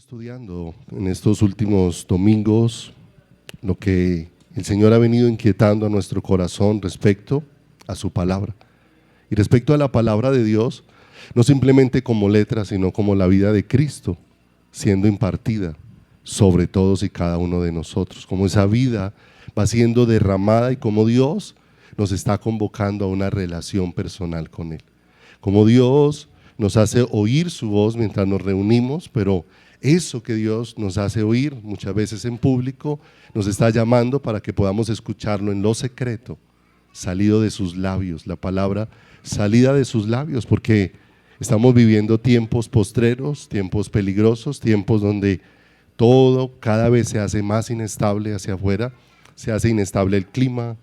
estudiando en estos últimos domingos lo que el Señor ha venido inquietando a nuestro corazón respecto a su palabra y respecto a la palabra de Dios, no simplemente como letra, sino como la vida de Cristo siendo impartida sobre todos y cada uno de nosotros, como esa vida va siendo derramada y como Dios nos está convocando a una relación personal con Él, como Dios nos hace oír su voz mientras nos reunimos, pero eso que Dios nos hace oír muchas veces en público nos está llamando para que podamos escucharlo en lo secreto, salido de sus labios, la palabra salida de sus labios, porque estamos viviendo tiempos postreros, tiempos peligrosos, tiempos donde todo cada vez se hace más inestable hacia afuera, se hace inestable el clima,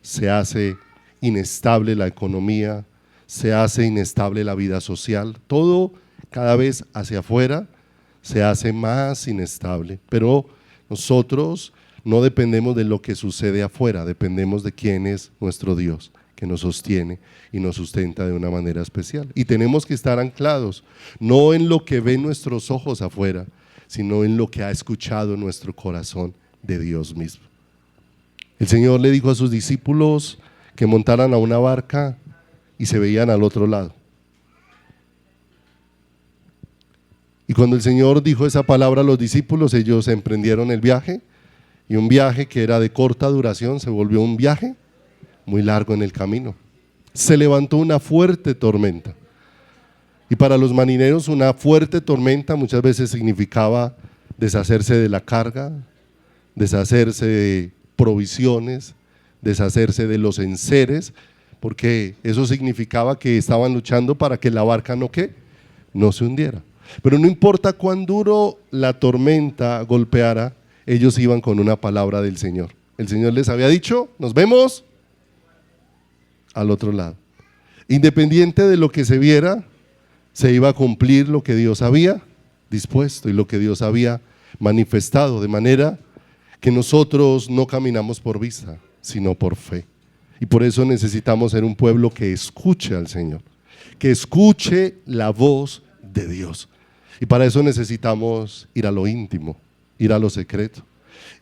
se hace inestable la economía, se hace inestable la vida social, todo cada vez hacia afuera se hace más inestable, pero nosotros no dependemos de lo que sucede afuera, dependemos de quién es nuestro Dios, que nos sostiene y nos sustenta de una manera especial. Y tenemos que estar anclados, no en lo que ven nuestros ojos afuera, sino en lo que ha escuchado nuestro corazón de Dios mismo. El Señor le dijo a sus discípulos que montaran a una barca y se veían al otro lado. Y cuando el Señor dijo esa palabra a los discípulos, ellos emprendieron el viaje, y un viaje que era de corta duración se volvió un viaje muy largo en el camino. Se levantó una fuerte tormenta, y para los marineros una fuerte tormenta muchas veces significaba deshacerse de la carga, deshacerse de provisiones, deshacerse de los enseres, porque eso significaba que estaban luchando para que la barca no se hundiera. Pero no importa cuán duro la tormenta golpeara, ellos iban con una palabra del Señor. El Señor les había dicho, nos vemos al otro lado. Independiente de lo que se viera, se iba a cumplir lo que Dios había dispuesto y lo que Dios había manifestado, de manera que nosotros no caminamos por vista, sino por fe. Y por eso necesitamos ser un pueblo que escuche al Señor, que escuche la voz de Dios. Y para eso necesitamos ir a lo íntimo, ir a lo secreto,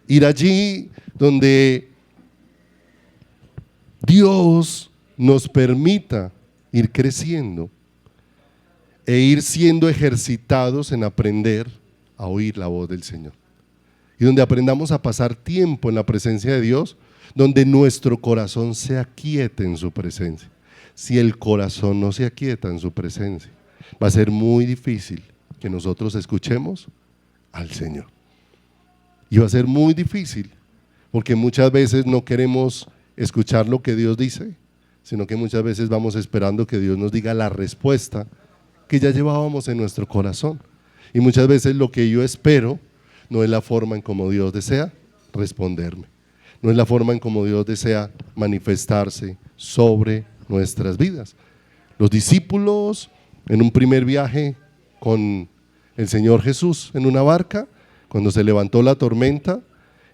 ir allí donde Dios nos permita ir creciendo e ir siendo ejercitados en aprender a oír la voz del Señor. Y donde aprendamos a pasar tiempo en la presencia de Dios, donde nuestro corazón se aquiete en su presencia. Si el corazón no se aquieta en su presencia, va a ser muy difícil que nosotros escuchemos al Señor. Y va a ser muy difícil, porque muchas veces no queremos escuchar lo que Dios dice, sino que muchas veces vamos esperando que Dios nos diga la respuesta que ya llevábamos en nuestro corazón. Y muchas veces lo que yo espero no es la forma en como Dios desea responderme, no es la forma en como Dios desea manifestarse sobre nuestras vidas. Los discípulos en un primer viaje con el Señor Jesús en una barca, cuando se levantó la tormenta,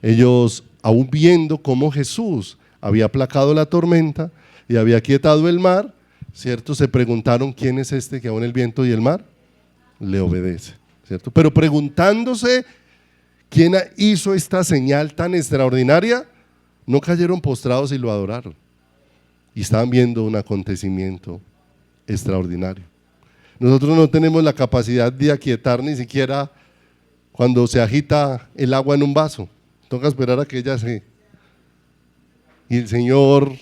ellos aún viendo cómo Jesús había aplacado la tormenta y había quietado el mar, ¿cierto? Se preguntaron quién es este que aún el viento y el mar le obedece, ¿cierto? Pero preguntándose quién hizo esta señal tan extraordinaria, no cayeron postrados y lo adoraron, y estaban viendo un acontecimiento extraordinario. Nosotros no tenemos la capacidad de aquietar ni siquiera cuando se agita el agua en un vaso, toca esperar a que ella se... Y el Señor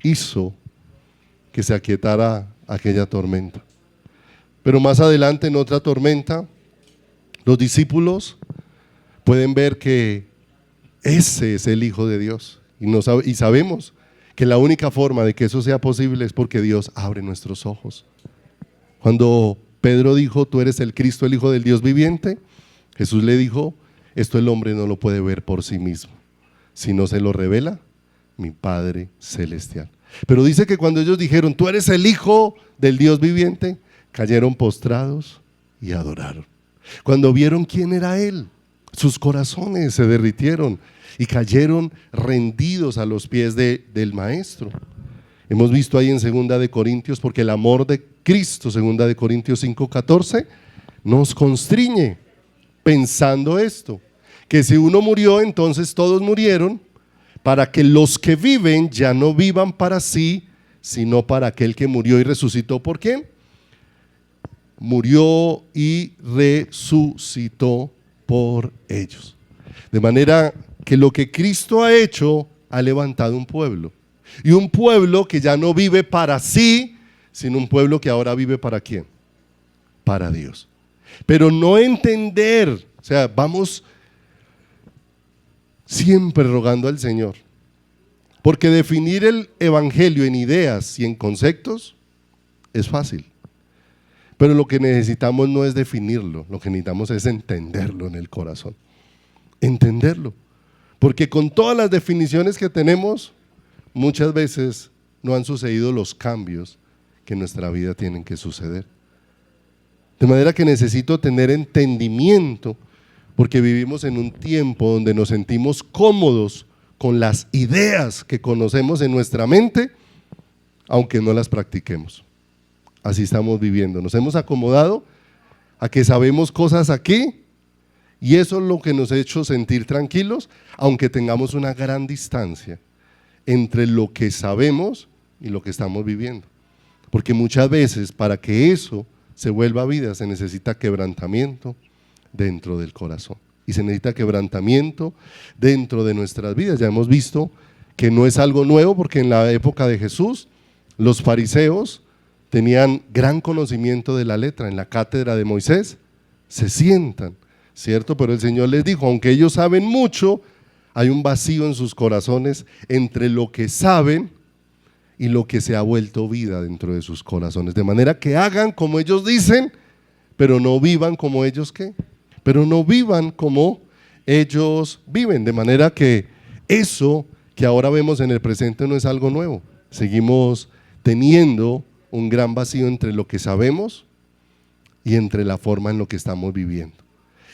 hizo que se aquietara aquella tormenta. Pero más adelante en otra tormenta, los discípulos pueden ver que ese es el Hijo de Dios y sabemos que la única forma de que eso sea posible es porque Dios abre nuestros ojos. Cuando Pedro dijo, tú eres el Cristo, el Hijo del Dios viviente, Jesús le dijo, esto el hombre no lo puede ver por sí mismo, sino se lo revela mi Padre Celestial. Pero dice que cuando ellos dijeron, tú eres el Hijo del Dios viviente, cayeron postrados y adoraron. Cuando vieron quién era Él, sus corazones se derritieron y cayeron rendidos a los pies del Maestro. Hemos visto ahí en 2 de Corintios, porque el amor de Cristo, 2 de Corintios 5:14, nos constriñe pensando esto, que si uno murió, entonces todos murieron, para que los que viven ya no vivan para sí, sino para aquel que murió y resucitó. ¿Por quién? Murió y resucitó por ellos. De manera que lo que Cristo ha hecho, ha levantado un pueblo. Y un pueblo que ya no vive para sí, sino un pueblo que ahora vive ¿para quién? Para Dios. Pero no entender, o sea, vamos siempre rogando al Señor. Porque definir el evangelio en ideas y en conceptos es fácil. Pero lo que necesitamos no es definirlo, lo que necesitamos es entenderlo en el corazón. Entenderlo. Porque con todas las definiciones que tenemos, muchas veces no han sucedido los cambios que en nuestra vida tienen que suceder. De manera que necesito tener entendimiento, porque vivimos en un tiempo donde nos sentimos cómodos con las ideas que conocemos en nuestra mente, aunque no las practiquemos. Así estamos viviendo. Nos hemos acomodado a que sabemos cosas aquí y eso es lo que nos ha hecho sentir tranquilos, aunque tengamos una gran distancia entre lo que sabemos y lo que estamos viviendo. Porque muchas veces para que eso se vuelva vida se necesita quebrantamiento dentro del corazón. Y se necesita quebrantamiento dentro de nuestras vidas. Ya hemos visto que no es algo nuevo porque en la época de Jesús los fariseos tenían gran conocimiento de la letra. En la cátedra de Moisés se sientan, ¿cierto? Pero el Señor les dijo, aunque ellos saben mucho, hay un vacío en sus corazones entre lo que saben y lo que se ha vuelto vida dentro de sus corazones. De manera que hagan como ellos dicen, pero no vivan como ellos ¿qué? Pero no vivan como ellos viven. De manera que eso que ahora vemos en el presente no es algo nuevo. Seguimos teniendo un gran vacío entre lo que sabemos y entre la forma en lo que estamos viviendo.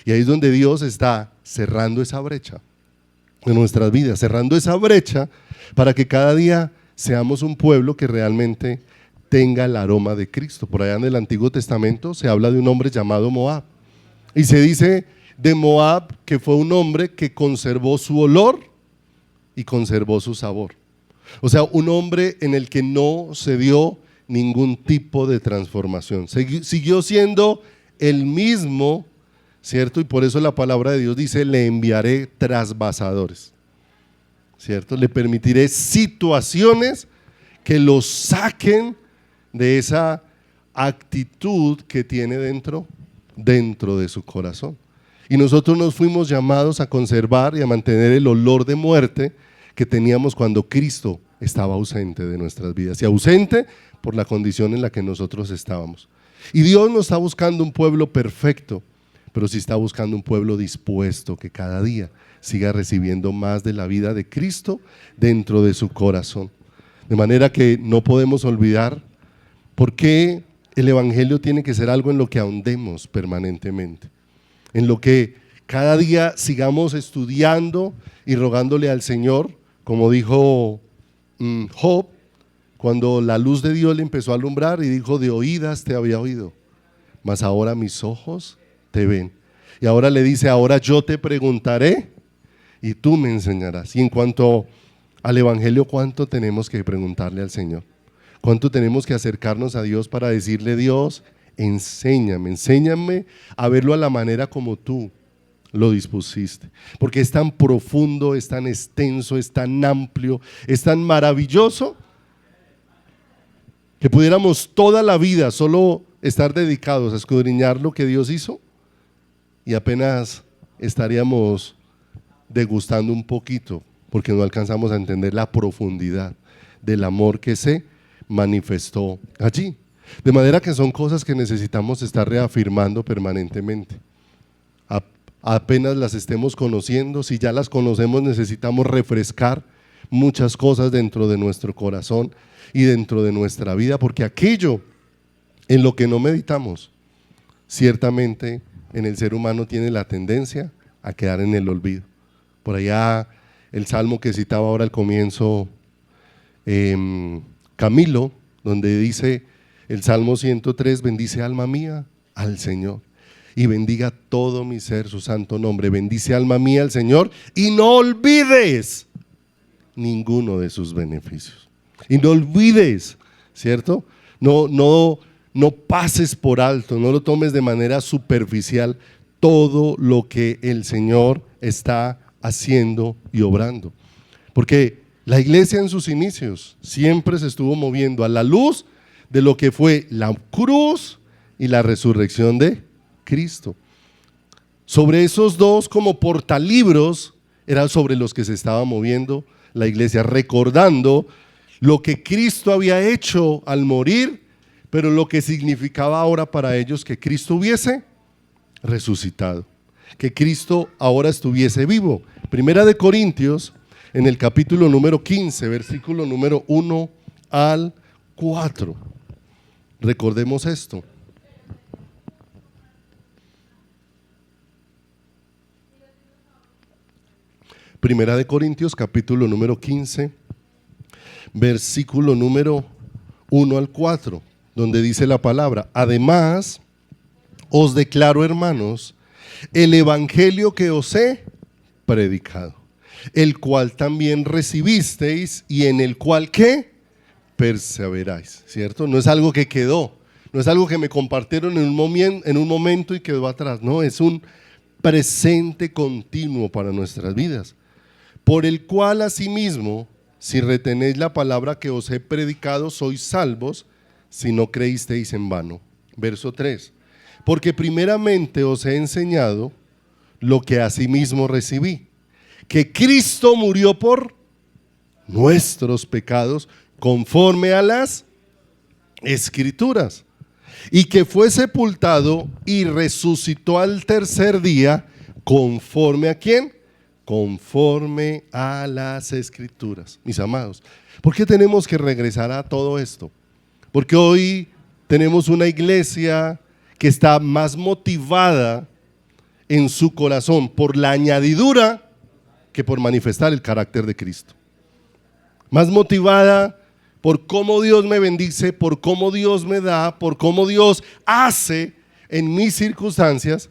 Y ahí es donde Dios está cerrando esa brecha en nuestras vidas, cerrando esa brecha para que cada día seamos un pueblo que realmente tenga el aroma de Cristo. Por allá en el Antiguo Testamento se habla de un hombre llamado Moab. Y se dice de Moab que fue un hombre que conservó su olor y conservó su sabor. O sea, un hombre en el que no se dio ningún tipo de transformación. Siguió siendo el mismo, ¿cierto? Y por eso la palabra de Dios dice, le enviaré trasvasadores, ¿cierto? Le permitiré situaciones que los saquen de esa actitud que tiene dentro de su corazón. Y nosotros nos fuimos llamados a conservar y a mantener el olor de muerte que teníamos cuando Cristo estaba ausente de nuestras vidas, y ausente por la condición en la que nosotros estábamos. Y Dios no está buscando un pueblo perfecto, pero sí está buscando un pueblo dispuesto que cada día siga recibiendo más de la vida de Cristo dentro de su corazón. De manera que no podemos olvidar por qué el evangelio tiene que ser algo en lo que ahondemos permanentemente, en lo que cada día sigamos estudiando y rogándole al Señor, como dijo Job, cuando la luz de Dios le empezó a alumbrar y dijo, de oídas te había oído, mas ahora mis ojos te ven. Y ahora le dice, ahora yo te preguntaré y tú me enseñarás. Y en cuanto al evangelio, ¿cuánto tenemos que preguntarle al Señor? ¿Cuánto tenemos que acercarnos a Dios para decirle, Dios, enséñame a verlo a la manera como tú lo dispusiste? Porque es tan profundo, es tan extenso, es tan amplio, es tan maravilloso, que pudiéramos toda la vida solo estar dedicados a escudriñar lo que Dios hizo y apenas estaríamos degustando un poquito, porque no alcanzamos a entender la profundidad del amor que se manifestó allí. De manera que son cosas que necesitamos estar reafirmando permanentemente. Apenas las estemos conociendo, si ya las conocemos, necesitamos refrescar muchas cosas dentro de nuestro corazón y dentro de nuestra vida, porque aquello en lo que no meditamos, ciertamente en el ser humano tiene la tendencia a quedar en el olvido. Por allá el salmo que citaba ahora al comienzo Camilo, donde dice el Salmo 103, bendice alma mía al Señor. y bendiga todo mi ser su santo nombre. Bendice alma mía al Señor y no olvides ninguno de sus beneficios. Y no olvides, ¿cierto? No pases por alto, no lo tomes de manera superficial todo lo que el Señor está haciendo y obrando. Porque la iglesia en sus inicios siempre se estuvo moviendo a la luz de lo que fue la cruz y la resurrección de Cristo. Sobre esos dos como portalibros eran sobre los que se estaba moviendo la iglesia, recordando lo que Cristo había hecho al morir, pero lo que significaba ahora para ellos que Cristo hubiese resucitado, que Cristo ahora estuviese vivo. Primera de Corintios, en el capítulo número 15, versículo número 1 al 4. Recordemos esto. Primera de Corintios, capítulo número 15, versículo número 1 al 4, donde dice la palabra: además, os declaro, hermanos, el evangelio que os he predicado, el cual también recibisteis y en el cual ¿qué? Perseveráis, ¿cierto? No es algo que quedó, no es algo que me compartieron en un momento y quedó atrás, no, es un presente continuo para nuestras vidas. Por el cual asimismo, si retenéis la palabra que os he predicado, sois salvos, si no creísteis en vano. Verso 3. Porque primeramente os he enseñado lo que asimismo recibí, que Cristo murió por nuestros pecados conforme a las Escrituras, y que fue sepultado y resucitó al tercer día conforme ¿a quién? Conforme a las Escrituras. Mis amados, ¿por qué tenemos que regresar a todo esto? Porque hoy tenemos una iglesia que está más motivada en su corazón por la añadidura que por manifestar el carácter de Cristo. Más motivada por cómo Dios me bendice, por cómo Dios me da, por cómo Dios hace en mis circunstancias,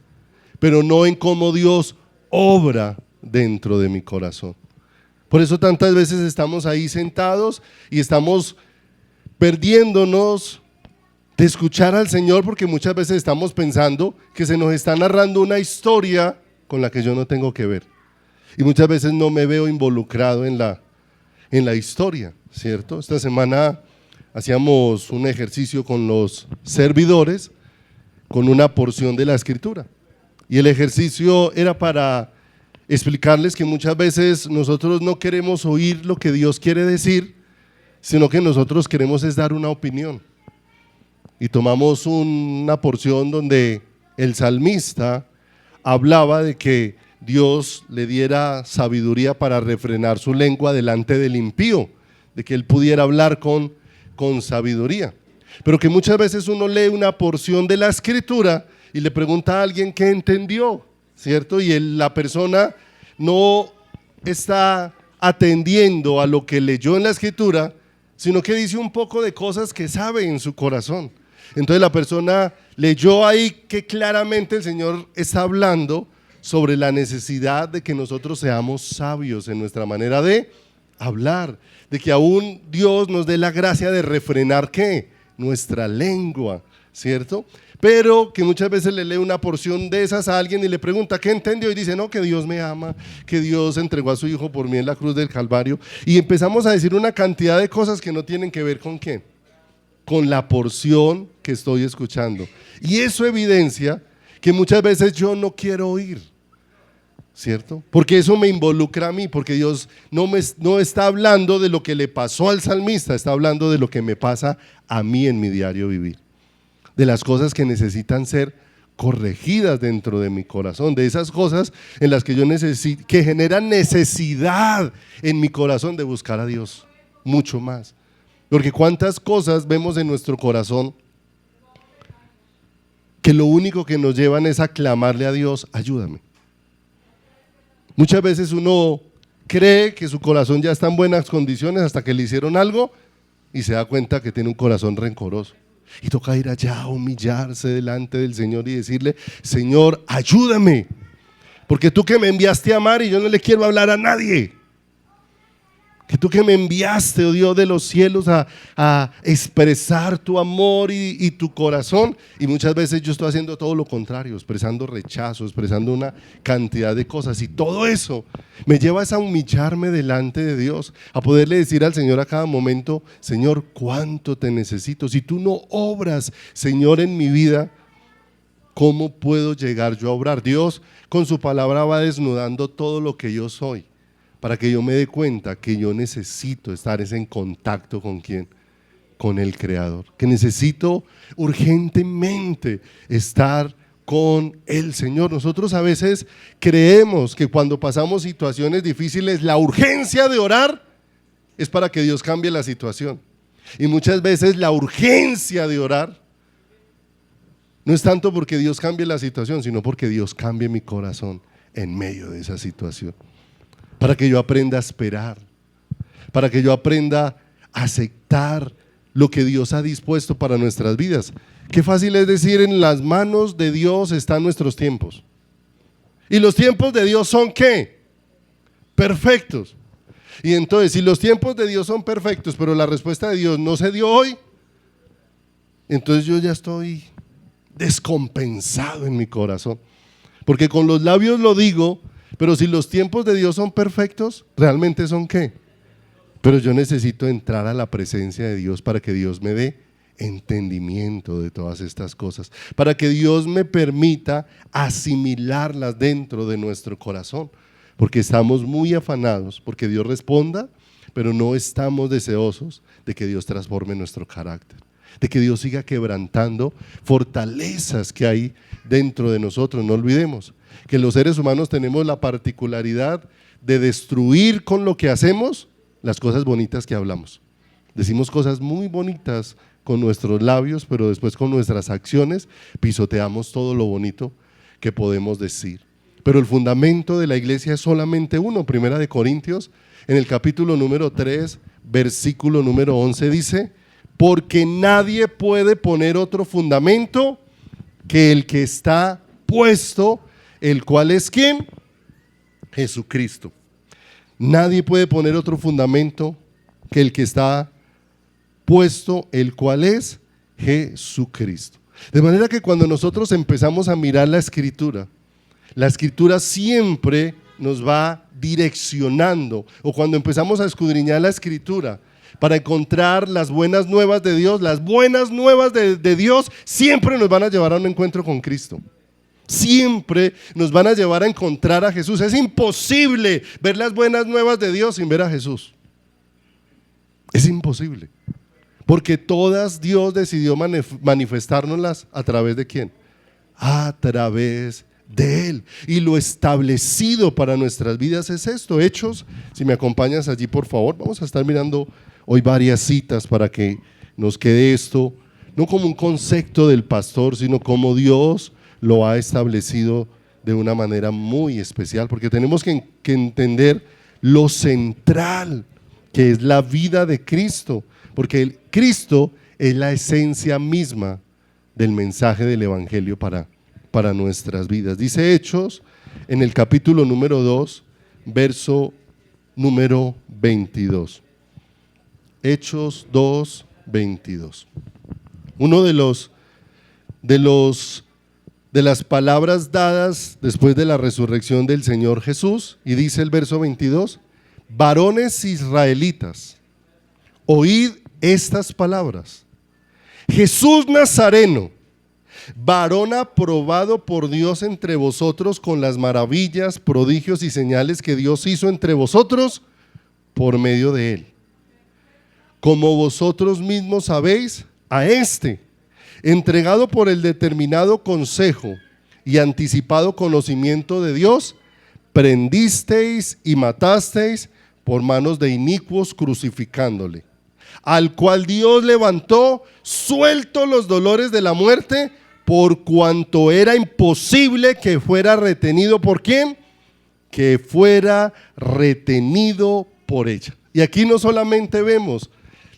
pero no en cómo Dios obra dentro de mi corazón. Por eso tantas veces estamos ahí sentados y estamos perdiéndonos de escuchar al Señor, porque muchas veces estamos pensando que se nos está narrando una historia con la que yo no tengo que ver, y muchas veces no me veo involucrado en la historia, ¿cierto? Esta semana hacíamos un ejercicio con los servidores con una porción de la Escritura, y el ejercicio era para explicarles que muchas veces nosotros no queremos oír lo que Dios quiere decir, sino que nosotros queremos es dar una opinión. Y tomamos una porción donde el salmista hablaba de que Dios le diera sabiduría para refrenar su lengua delante del impío, de que él pudiera hablar con sabiduría. Pero que muchas veces uno lee una porción de la Escritura y le pregunta a alguien qué entendió, ¿cierto? Y la persona no está atendiendo a lo que leyó en la Escritura, sino que dice un poco de cosas que sabe en su corazón. Entonces la persona leyó ahí que claramente el Señor está hablando sobre la necesidad de que nosotros seamos sabios en nuestra manera de hablar, de que aún Dios nos dé la gracia de refrenar ¿qué? Nuestra lengua, ¿cierto? Pero que muchas veces le lee una porción de esas a alguien y le pregunta ¿qué entendió? Y dice no, que Dios me ama, que Dios entregó a su Hijo por mí en la cruz del Calvario, y empezamos a decir una cantidad de cosas que no tienen que ver con ¿qué? Con la porción que estoy escuchando. Y eso evidencia que muchas veces yo no quiero oír, ¿cierto? Porque eso me involucra a mí, porque Dios no está hablando de lo que le pasó al salmista, está hablando de lo que me pasa a mí en mi diario vivir, de las cosas que necesitan ser corregidas dentro de mi corazón, de esas cosas en las que yo necesito, que generan necesidad en mi corazón de buscar a Dios mucho más. Porque cuántas cosas vemos en nuestro corazón que lo único que nos llevan es a clamarle a Dios, ayúdame. Muchas veces uno cree que su corazón ya está en buenas condiciones hasta que le hicieron algo y se da cuenta que tiene un corazón rencoroso. Y toca ir allá a humillarse delante del Señor y decirle: Señor, ayúdame, porque tú que me enviaste a amar y yo no le quiero hablar a nadie. Que tú que me enviaste, oh Dios de los cielos, a expresar tu amor y tu corazón. Y muchas veces yo estoy haciendo todo lo contrario, expresando rechazo, expresando una cantidad de cosas. Y todo eso me lleva a humillarme delante de Dios, a poderle decir al Señor a cada momento: Señor, cuánto te necesito. Si tú no obras, Señor, en mi vida, ¿cómo puedo llegar yo a obrar? Dios con su palabra va desnudando todo lo que yo soy, para que yo me dé cuenta que yo necesito estar en contacto con ¿quién? Con el Creador, que necesito urgentemente estar con el Señor. Nosotros a veces creemos que cuando pasamos situaciones difíciles, la urgencia de orar es para que Dios cambie la situación. Y muchas veces la urgencia de orar no es tanto porque Dios cambie la situación, sino porque Dios cambie mi corazón en medio de esa situación. Para que yo aprenda a esperar, para que yo aprenda a aceptar lo que Dios ha dispuesto para nuestras vidas. Qué fácil es decir: en las manos de Dios están nuestros tiempos. ¿Y los tiempos de Dios son qué? Perfectos. Y entonces, si los tiempos de Dios son perfectos, pero la respuesta de Dios no se dio hoy, entonces yo ya estoy descompensado en mi corazón. Porque con los labios lo digo, pero si los tiempos de Dios son perfectos, ¿realmente son qué? Pero yo necesito entrar a la presencia de Dios para que Dios me dé entendimiento de todas estas cosas, para que Dios me permita asimilarlas dentro de nuestro corazón, porque estamos muy afanados porque Dios responda, pero no estamos deseosos de que Dios transforme nuestro carácter, de que Dios siga quebrantando fortalezas que hay dentro de nosotros. No olvidemos que los seres humanos tenemos la particularidad de destruir con lo que hacemos las cosas bonitas que hablamos. Decimos cosas muy bonitas con nuestros labios, pero después con nuestras acciones pisoteamos todo lo bonito que podemos decir. Pero el fundamento de la iglesia es solamente uno. Primera de Corintios, en el capítulo número 3, versículo número 11 dice: porque nadie puede poner otro fundamento que el que está puesto, el cual es ¿quién? Jesucristo. Nadie puede poner otro fundamento que el que está puesto, el cual es Jesucristo. De manera que cuando nosotros empezamos a mirar la Escritura siempre nos va direccionando, o cuando empezamos a escudriñar la Escritura para encontrar las buenas nuevas de Dios, las buenas nuevas de Dios siempre nos van a llevar a un encuentro con Cristo. Siempre nos van a llevar a encontrar a Jesús. Es imposible ver las buenas nuevas de Dios sin ver a Jesús. Es imposible. Porque todas Dios decidió manifestárnoslas a través de ¿quién? A través de Él. Y lo establecido para nuestras vidas es esto. Hechos, si me acompañas allí por favor, vamos a estar mirando hoy varias citas para que nos quede esto, no como un concepto del pastor, sino como Dios lo ha establecido de una manera muy especial, porque tenemos que entender lo central que es la vida de Cristo, porque Cristo es la esencia misma del mensaje del Evangelio para nuestras vidas. Dice Hechos en el capítulo número 2, verso número 22. Hechos 2, 22. Uno de las palabras dadas después de la resurrección del Señor Jesús, y dice el verso 22: varones israelitas, oíd estas palabras. Jesús Nazareno, varón aprobado por Dios entre vosotros con las maravillas, prodigios y señales que Dios hizo entre vosotros por medio de él. Como vosotros mismos sabéis, a este, entregado por el determinado consejo y anticipado conocimiento de Dios, prendisteis y matasteis por manos de inicuos, crucificándole, al cual Dios levantó, suelto los dolores de la muerte, por cuanto era imposible que fuera retenido. ¿Por quién? Que fuera retenido por ella. Y aquí no solamente vemos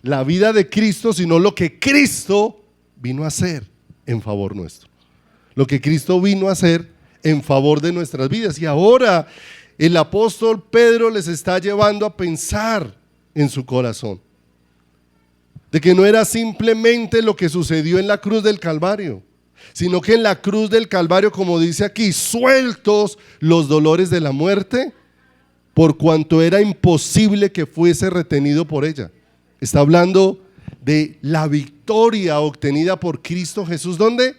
la vida de Cristo, sino lo que Cristo vino a hacer en favor nuestro. Lo que Cristo vino a hacer en favor de nuestras vidas. Y ahora el apóstol Pedro les está llevando a pensar en su corazón. De que no era simplemente lo que sucedió en la cruz del Calvario, sino que en la cruz del Calvario, como dice aquí, sueltos los dolores de la muerte, por cuanto era imposible que fuese retenido por ella. Está hablando de la victoria obtenida por Cristo Jesús. ¿Dónde?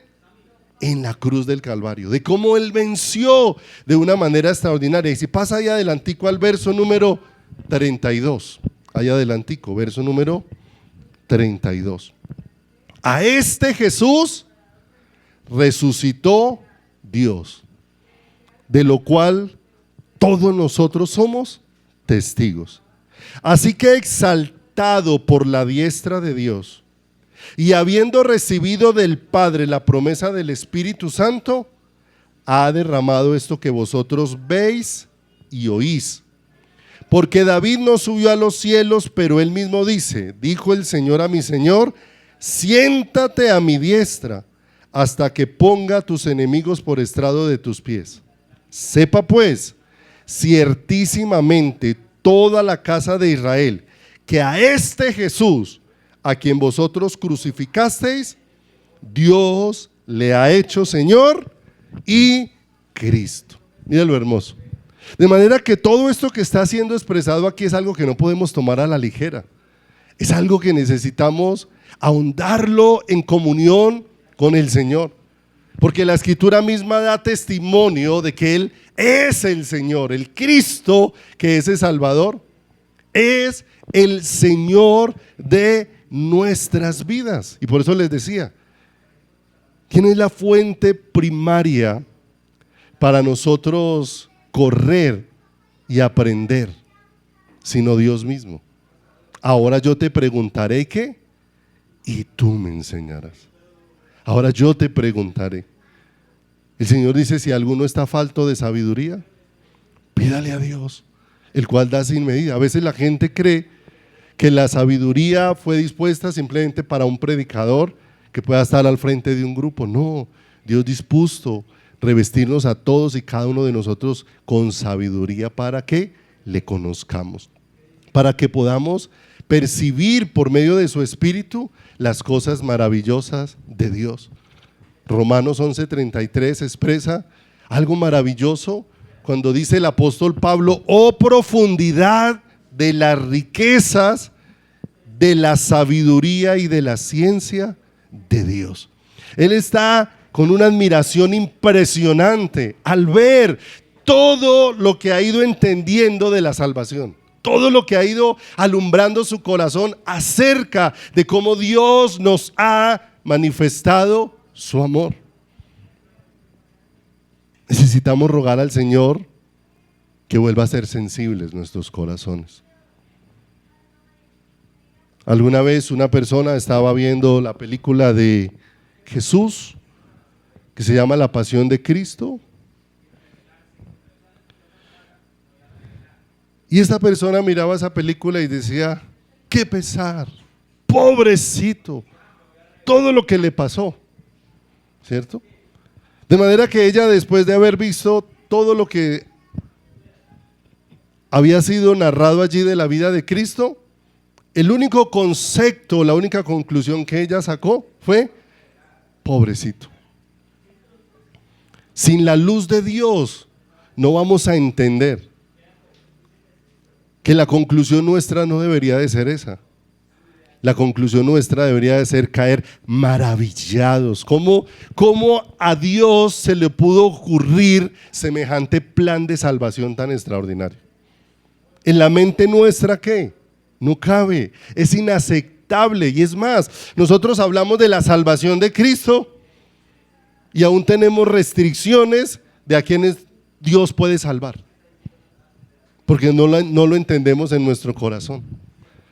En la cruz del Calvario. De cómo Él venció de una manera extraordinaria. Y si pasa ahí adelantico al verso número 32. Ahí adelantico, verso número 32. A este Jesús resucitó Dios, de lo cual todos nosotros somos testigos. Así que exaltado por la diestra de Dios y habiendo recibido del Padre la promesa del Espíritu Santo, ha derramado esto que vosotros veis y oís. Porque David no subió a los cielos, pero él mismo dice: dijo el Señor a mi Señor, siéntate a mi diestra hasta que ponga a tus enemigos por estrado de tus pies. Sepa pues, ciertísimamente toda la casa de Israel, que a este Jesús, a quien vosotros crucificasteis, Dios le ha hecho Señor y Cristo. Mira lo hermoso. De manera que todo esto que está siendo expresado aquí es algo que no podemos tomar a la ligera. Es algo que necesitamos ahondarlo en comunión con el Señor. Porque la Escritura misma da testimonio de que Él es el Señor, el Cristo que es el Salvador. Es el Señor de nuestras vidas. Y por eso les decía, ¿quién es la fuente primaria para nosotros correr y aprender? Sino Dios mismo. Ahora yo te preguntaré qué, y tú me enseñarás. Ahora yo te preguntaré. El Señor dice: si alguno está falto de sabiduría, pídale a Dios, el cual da sin medida. A veces la gente cree que la sabiduría fue dispuesta simplemente para un predicador que pueda estar al frente de un grupo. No, Dios dispuso revestirnos a todos y cada uno de nosotros con sabiduría para que le conozcamos, para que podamos percibir por medio de su Espíritu las cosas maravillosas de Dios. Romanos 11:33 expresa algo maravilloso cuando dice el apóstol Pablo: oh profundidad de las riquezas, de la sabiduría y de la ciencia de Dios. Él está con una admiración impresionante al ver todo lo que ha ido entendiendo de la salvación, todo lo que ha ido alumbrando su corazón acerca de cómo Dios nos ha manifestado su amor. Necesitamos rogar al Señor que vuelva a ser sensibles nuestros corazones. Alguna vez una persona estaba viendo la película de Jesús, que se llama La Pasión de Cristo, y esta persona miraba esa película y decía: qué pesar, pobrecito, todo lo que le pasó, ¿cierto? De manera que ella, después de haber visto todo lo que había sido narrado allí de la vida de Cristo, el único concepto, la única conclusión que ella sacó fue: pobrecito. Sin la luz de Dios no vamos a entender que la conclusión nuestra no debería de ser esa. La conclusión nuestra debería de ser caer maravillados. ¿Cómo a Dios se le pudo ocurrir semejante plan de salvación tan extraordinario? En la mente nuestra, ¿qué? No cabe, es inaceptable. Y es más, nosotros hablamos de la salvación de Cristo y aún tenemos restricciones de a quienes Dios puede salvar, porque no lo entendemos en nuestro corazón.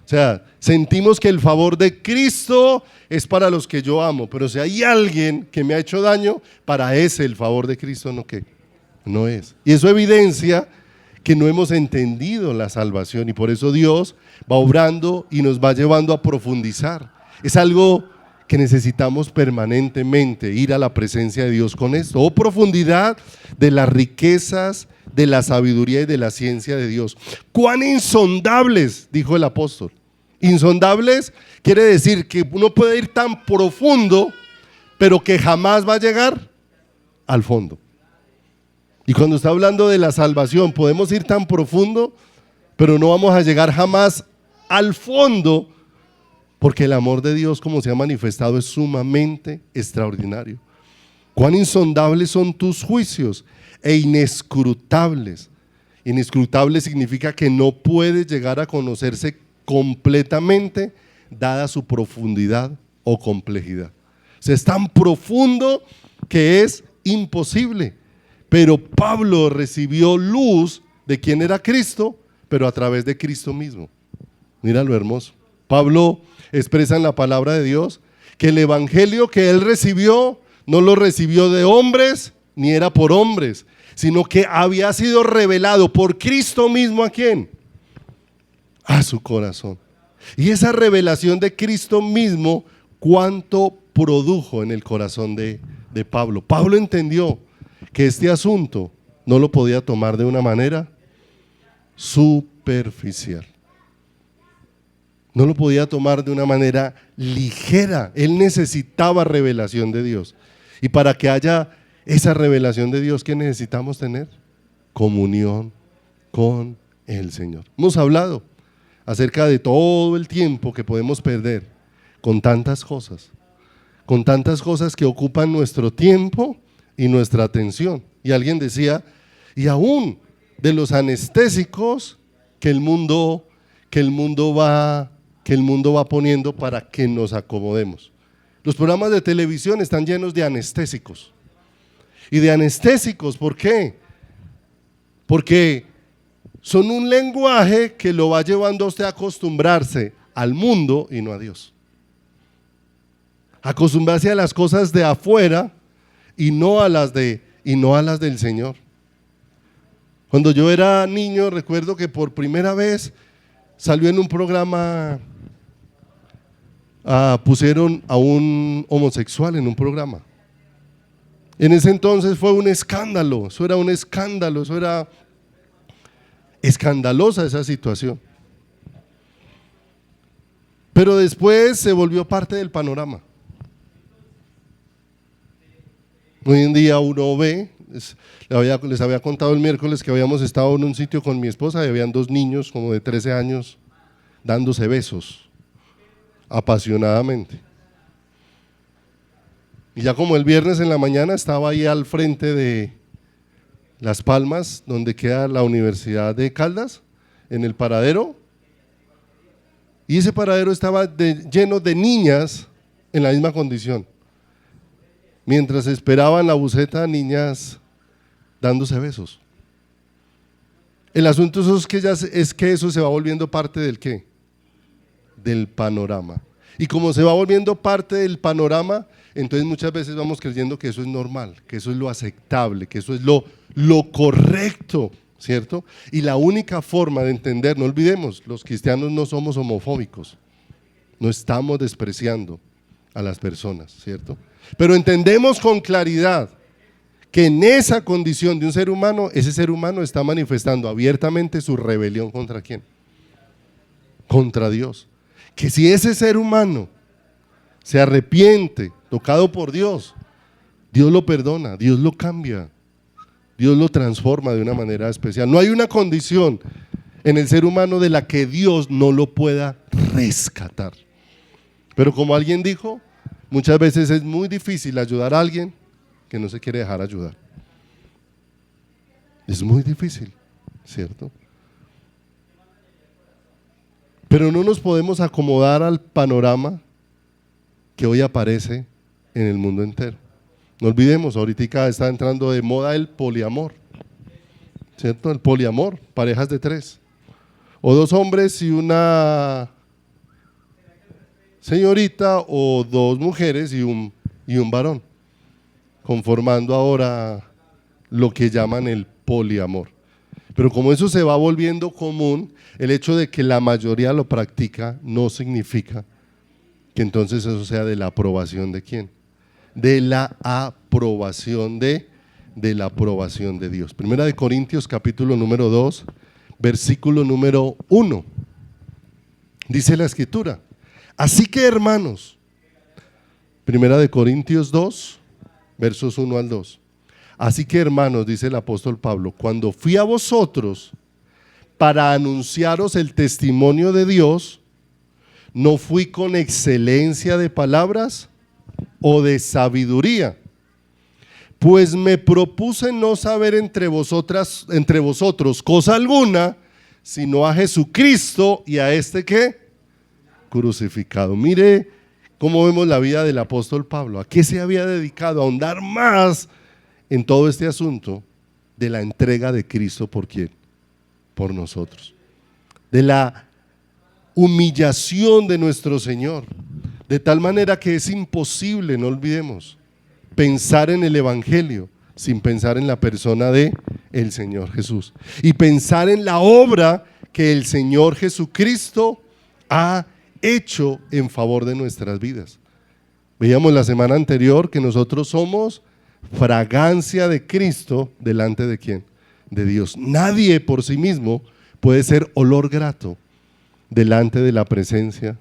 O sea, sentimos que el favor de Cristo es para los que yo amo, pero si hay alguien que me ha hecho daño, para ese el favor de Cristo no es. Y eso evidencia que no hemos entendido la salvación, y por eso Dios va obrando y nos va llevando a profundizar. Es algo que necesitamos permanentemente ir a la presencia de Dios con esto. Oh, profundidad de las riquezas, de la sabiduría y de la ciencia de Dios. Cuán insondables, dijo el apóstol. Insondables quiere decir que uno puede ir tan profundo, pero que jamás va a llegar al fondo. Y cuando está hablando de la salvación, podemos ir tan profundo, pero no vamos a llegar jamás al fondo, porque el amor de Dios, como se ha manifestado, es sumamente extraordinario. Cuán insondables son tus juicios e inescrutables. Inescrutable significa que no puede llegar a conocerse completamente, dada su profundidad o complejidad. O sea, es tan profundo que es imposible. Pero Pablo recibió luz de quién era Cristo, pero a través de Cristo mismo. Mira lo hermoso. Pablo expresa en la palabra de Dios que el evangelio que él recibió no lo recibió de hombres ni era por hombres, sino que había sido revelado por Cristo mismo. ¿A quién? A su corazón. Y esa revelación de Cristo mismo, ¿cuánto produjo en el corazón de Pablo? Pablo entendió que este asunto no lo podía tomar de una manera superficial. No lo podía tomar de una manera ligera. Él necesitaba revelación de Dios. Y para que haya esa revelación de Dios, ¿qué necesitamos tener? Comunión con el Señor. Hemos hablado acerca de todo el tiempo que podemos perder con tantas cosas que ocupan nuestro tiempo y nuestra atención. Y alguien decía, y aún de los anestésicos que el mundo va poniendo para que nos acomodemos. Los programas de televisión están llenos de anestésicos. Y de anestésicos, ¿por qué? Porque son un lenguaje que lo va llevando a usted a acostumbrarse al mundo y no a Dios. Acostumbrarse a las cosas de afuera y no a las del Señor. Cuando yo era niño, recuerdo que por primera vez salió en un programa, pusieron a un homosexual en un programa. En ese entonces fue un escándalo, eso era un escándalo, eso era escandalosa esa situación. Pero después se volvió parte del panorama. Hoy en día uno ve, les había contado el miércoles que habíamos estado en un sitio con mi esposa y habían 2 niños como de 13 años dándose besos apasionadamente. Y ya como el viernes en la mañana estaba ahí al frente de Las Palmas, donde queda la Universidad de Caldas, en el paradero, y ese paradero estaba lleno de niñas en la misma condición. Mientras esperaban la buseta, niñas dándose besos. El asunto es que eso se va volviendo parte del ¿qué? Del panorama. Y como se va volviendo parte del panorama, entonces muchas veces vamos creyendo que eso es normal, que eso es lo aceptable, que eso es lo correcto, ¿cierto? Y la única forma de entender, no olvidemos, los cristianos no somos homofóbicos, no estamos despreciando a las personas, ¿cierto? Pero entendemos con claridad que en esa condición de un ser humano, ese ser humano está manifestando abiertamente su rebelión ¿contra quién? Contra Dios. Que si ese ser humano se arrepiente, tocado por Dios, Dios lo perdona, Dios lo cambia, Dios lo transforma de una manera especial. No hay una condición en el ser humano de la que Dios no lo pueda rescatar. Pero como alguien dijo, muchas veces es muy difícil ayudar a alguien que no se quiere dejar ayudar. Es muy difícil, ¿cierto? Pero no nos podemos acomodar al panorama que hoy aparece en el mundo entero. No olvidemos, ahorita está entrando de moda el poliamor, ¿cierto? El poliamor, parejas de 3, o 2 hombres y una señorita, o 2 mujeres y un varón, conformando ahora lo que llaman el poliamor. Pero como eso se va volviendo común, el hecho de que la mayoría lo practica no significa que entonces eso sea de la aprobación de ¿quién? De la aprobación de la aprobación de Dios. Primera de Corintios capítulo número 2, versículo número 1. Dice la Escritura: así que, hermanos, Primera de Corintios 2, versos 1 al 2. Así que, hermanos, dice el apóstol Pablo, cuando fui a vosotros para anunciaros el testimonio de Dios, no fui con excelencia de palabras o de sabiduría, pues me propuse no saber entre vosotros cosa alguna, sino a Jesucristo y a este ¿qué? Crucificado. Mire cómo vemos la vida del apóstol Pablo. ¿A qué se había dedicado? A ahondar más en todo este asunto de la entrega de Cristo. ¿Por quién? Por nosotros. De la humillación de nuestro Señor. De tal manera que es imposible, no olvidemos, pensar en el Evangelio sin pensar en la persona de el Señor Jesús. Y pensar en la obra que el Señor Jesucristo ha hecho en favor de nuestras vidas. Veíamos la semana anterior que nosotros somos fragancia de Cristo delante de ¿quién? De Dios. Nadie por sí mismo puede ser olor grato delante de la presencia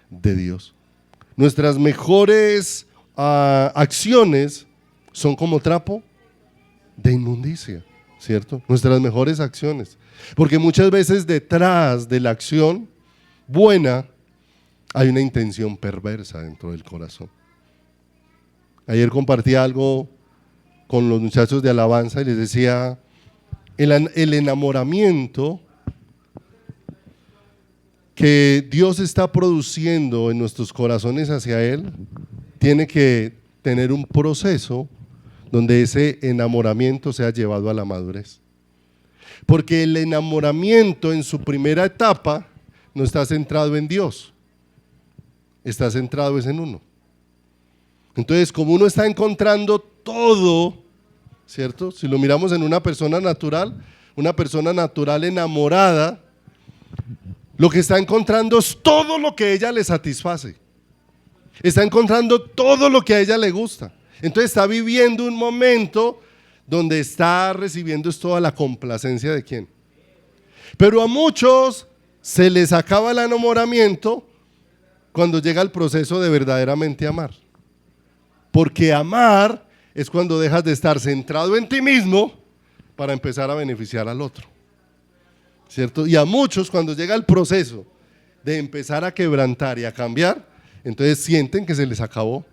de Dios. Nuestras mejores acciones son como trapo de inmundicia, ¿cierto? Nuestras mejores acciones. Porque muchas veces detrás de la acción buena hay una intención perversa dentro del corazón. Ayer compartí algo con los muchachos de alabanza y les decía, el enamoramiento que Dios está produciendo en nuestros corazones hacia Él tiene que tener un proceso donde ese enamoramiento sea llevado a la madurez. Porque el enamoramiento en su primera etapa no está centrado en Dios, está centrado es en uno. Entonces, como uno está encontrando todo, ¿cierto? Si lo miramos en una persona natural enamorada, lo que está encontrando es todo lo que a ella le satisface. Está encontrando todo lo que a ella le gusta. Entonces está viviendo un momento donde está recibiendo toda la complacencia de ¿quién? Pero a muchos se les acaba el enamoramiento cuando llega el proceso de verdaderamente amar. Porque amar es cuando dejas de estar centrado en ti mismo para empezar a beneficiar al otro, ¿cierto? Y a muchos cuando llega el proceso de empezar a quebrantar y a cambiar, entonces sienten que se les acabó